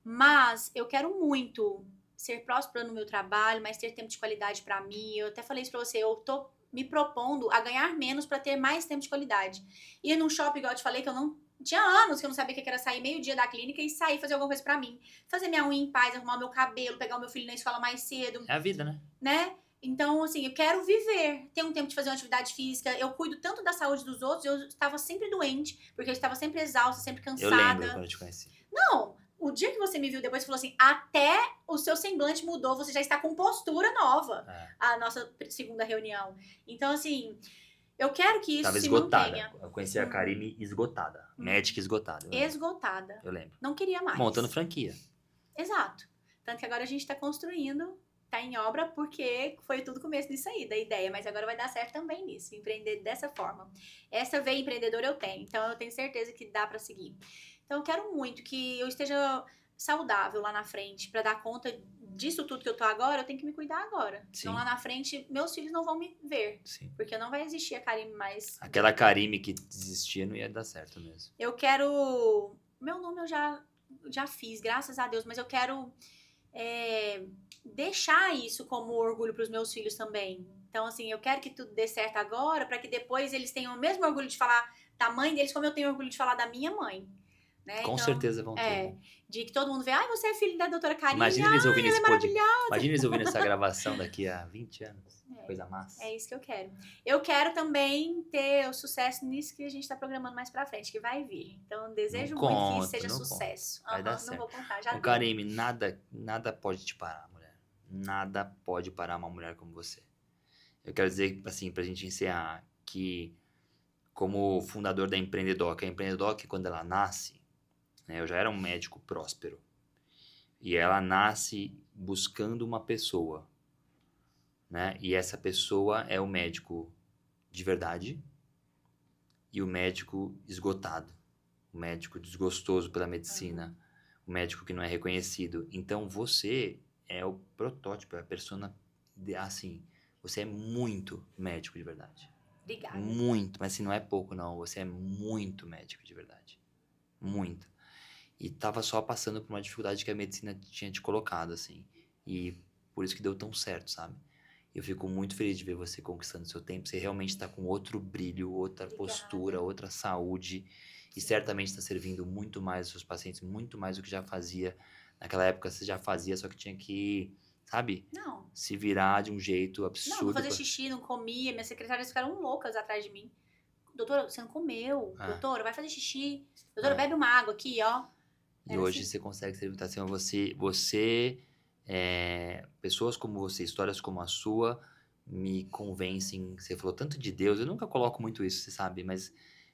Mas eu quero muito ser próspera no meu trabalho, mas ter tempo de qualidade pra mim. Eu até falei isso pra você, eu tô me propondo a ganhar menos pra ter mais tempo de qualidade. Ir num shopping, igual eu te falei, que eu não... Tinha anos que eu não sabia o que era sair meio-dia da clínica e sair fazer alguma coisa pra mim. Fazer minha unha em paz, arrumar o meu cabelo, pegar o meu filho na escola mais cedo. É a vida, né? Né? Então, assim, eu quero viver, ter um tempo de fazer uma atividade física. Eu cuido tanto da saúde dos outros, eu estava sempre doente, porque eu estava sempre exausta, sempre cansada. Eu lembro quando eu te conheci. Não, o dia que você me viu depois, você falou assim, até o seu semblante mudou, você já está com postura nova. A nossa segunda reunião. Então, assim... Eu quero que isso se mantenha. Eu conheci a Karime esgotada. Médica esgotada. Esgotada. Eu lembro. Não queria mais. Montando franquia. Exato. Tanto que agora a gente tá construindo, tá em obra, porque foi tudo começo disso aí, da ideia. Mas agora vai dar certo também nisso, empreender dessa forma. Essa veia empreendedora eu tenho, então eu tenho certeza que dá pra seguir. Então eu quero muito que eu esteja saudável lá na frente, pra dar conta disso tudo que eu tô agora, eu tenho que me cuidar agora. Então lá na frente, meus filhos não vão me ver. Sim. Porque não vai existir a Karime mais... Aquela Karime que desistia não ia dar certo mesmo. Eu quero... Meu nome eu já fiz, graças a Deus, mas eu quero deixar isso como orgulho pros meus filhos também. Então, assim, eu quero que tudo dê certo agora, pra que depois eles tenham o mesmo orgulho de falar da mãe deles, como eu tenho orgulho de falar da minha mãe. Né? Com certeza vão ter. De que todo mundo vê, você é filho da doutora Karime. Imagina eles ouvindo esse podcast. Imagina eles ouvindo essa gravação daqui a 20 anos. Coisa massa. É isso que eu quero. Eu quero também ter o sucesso nisso que a gente tá programando mais pra frente, que vai vir. Então, eu desejo muito que isso seja sucesso. Vai dar certo. Não vou contar, já Karime, nada pode te parar, mulher. Nada pode parar uma mulher como você. Eu quero dizer, assim, pra gente encerrar, que como fundador da Empreendedoc, a Empreendedoc, quando ela nasce, né, eu já era um médico próspero. E ela nasce buscando uma pessoa. Né? E essa pessoa é o médico de verdade e o médico esgotado. O médico desgostoso pela medicina. O médico que não é reconhecido. Então, você é o protótipo, é a persona... Assim, você é muito médico de verdade. Obrigada. Muito, mas assim, não é pouco, não. Você é muito médico de verdade. Muito. E tava só passando por uma dificuldade que a medicina tinha te colocado, assim. E por isso que deu tão certo, sabe? Eu fico muito feliz de ver você conquistando seu tempo. Você realmente está com outro brilho, outra postura, outra saúde. E certamente está servindo muito mais os seus pacientes, muito mais do que já fazia. Naquela época você já fazia, só que tinha que, sabe? Não. Se virar de um jeito absurdo. Não fazer xixi, não comia. Minhas secretárias ficaram loucas atrás de mim. Doutora, você não comeu. Doutora, vai fazer xixi. Doutora, bebe uma água aqui, ó. E hoje assim. Você consegue servir. Então, você pessoas como você, histórias como a sua, me convencem. Você falou tanto de Deus, eu nunca coloco muito isso, você sabe, mas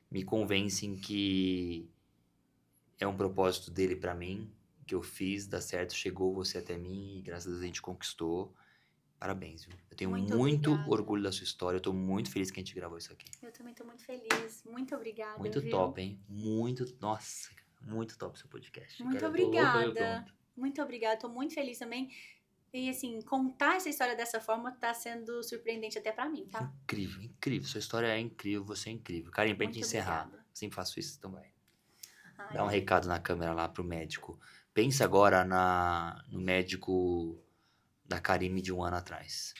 me convencem que é um propósito dele pra mim, que eu fiz, dá certo, chegou você até mim e graças a Deus a gente conquistou. Parabéns, viu? Eu tenho muito orgulho da sua história, eu tô muito feliz que a gente gravou isso aqui. Eu também tô muito feliz, muito obrigada. Muito top, hein? Nossa, muito top seu podcast. Muito obrigada. Muito obrigada, tô muito feliz também E assim, contar essa história dessa forma tá sendo surpreendente até pra mim, tá? Incrível, incrível. Sua história é incrível, você é incrível. Karine, pra gente encerrar, Obrigada. sempre faço isso, então vai. Ai, Dá um recado na câmera lá pro médico. Pensa agora no médico da Karine de 1 ano atrás.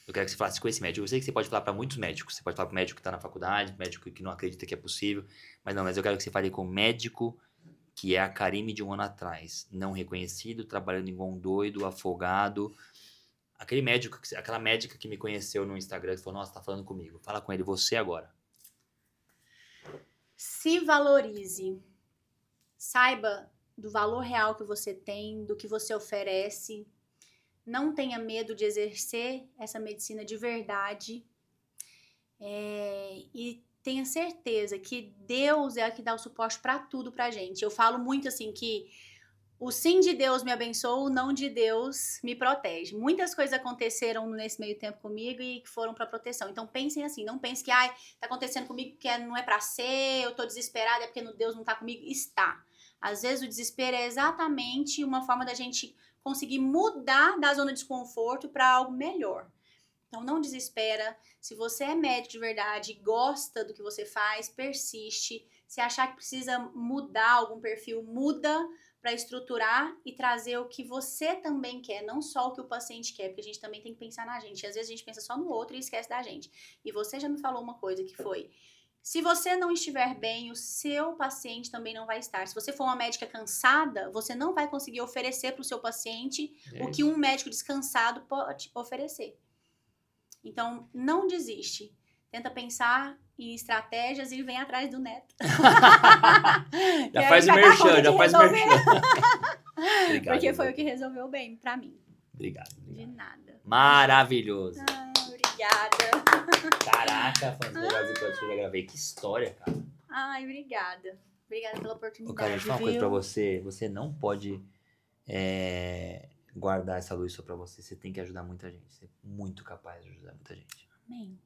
Eu quero que você falasse com esse médico. Eu sei que você pode falar pra muitos médicos. Você pode falar pro médico que tá na faculdade, médico que não acredita que é possível. Mas eu quero que você fale com o médico que é a Karine de 1 ano atrás. Não reconhecido, trabalhando igual um doido, afogado. Aquele médico, aquela médica que me conheceu no Instagram, que falou, nossa, tá falando comigo. Fala com ele, você agora. Se valorize. Saiba do valor real que você tem, do que você oferece. Não tenha medo de exercer essa medicina de verdade. E tenha certeza que Deus é a que dá o suporte para tudo pra gente. Eu falo muito assim que o sim de Deus me abençoa, o não de Deus me protege. Muitas coisas aconteceram nesse meio tempo comigo e que foram para proteção. Então pensem assim, não pense que tá acontecendo comigo porque não é para ser, eu tô desesperada é porque Deus não tá comigo. Está. Às vezes o desespero é exatamente uma forma da gente conseguir mudar da zona de desconforto para algo melhor. Então não desespera. Se você é médico de verdade, gosta do que você faz, persiste. Se achar que precisa mudar algum perfil, muda para estruturar e trazer o que você também quer, não só o que o paciente quer, porque a gente também tem que pensar na gente. Às vezes a gente pensa só no outro e esquece da gente. E você já me falou uma coisa que foi: se você não estiver bem, o seu paciente também não vai estar. Se você for uma médica cansada, você não vai conseguir oferecer para o seu paciente o que um médico descansado pode oferecer. Então, não desiste. Tenta pensar em estratégias e vem atrás do neto. Já faz o merchan, já faz o merchan. Obrigado, porque foi o que resolveu bem pra mim. Obrigado. De nada. Maravilhoso. Obrigada. Caraca, foi um dos melhores episódios que eu já gravei. Que história, cara. Ai, obrigada. Obrigada pela oportunidade. Cara, deixa eu falar uma coisa pra você. Você não pode guardar essa luz só pra você. Você tem que ajudar muita gente. Você é muito capaz de ajudar muita gente. Amém.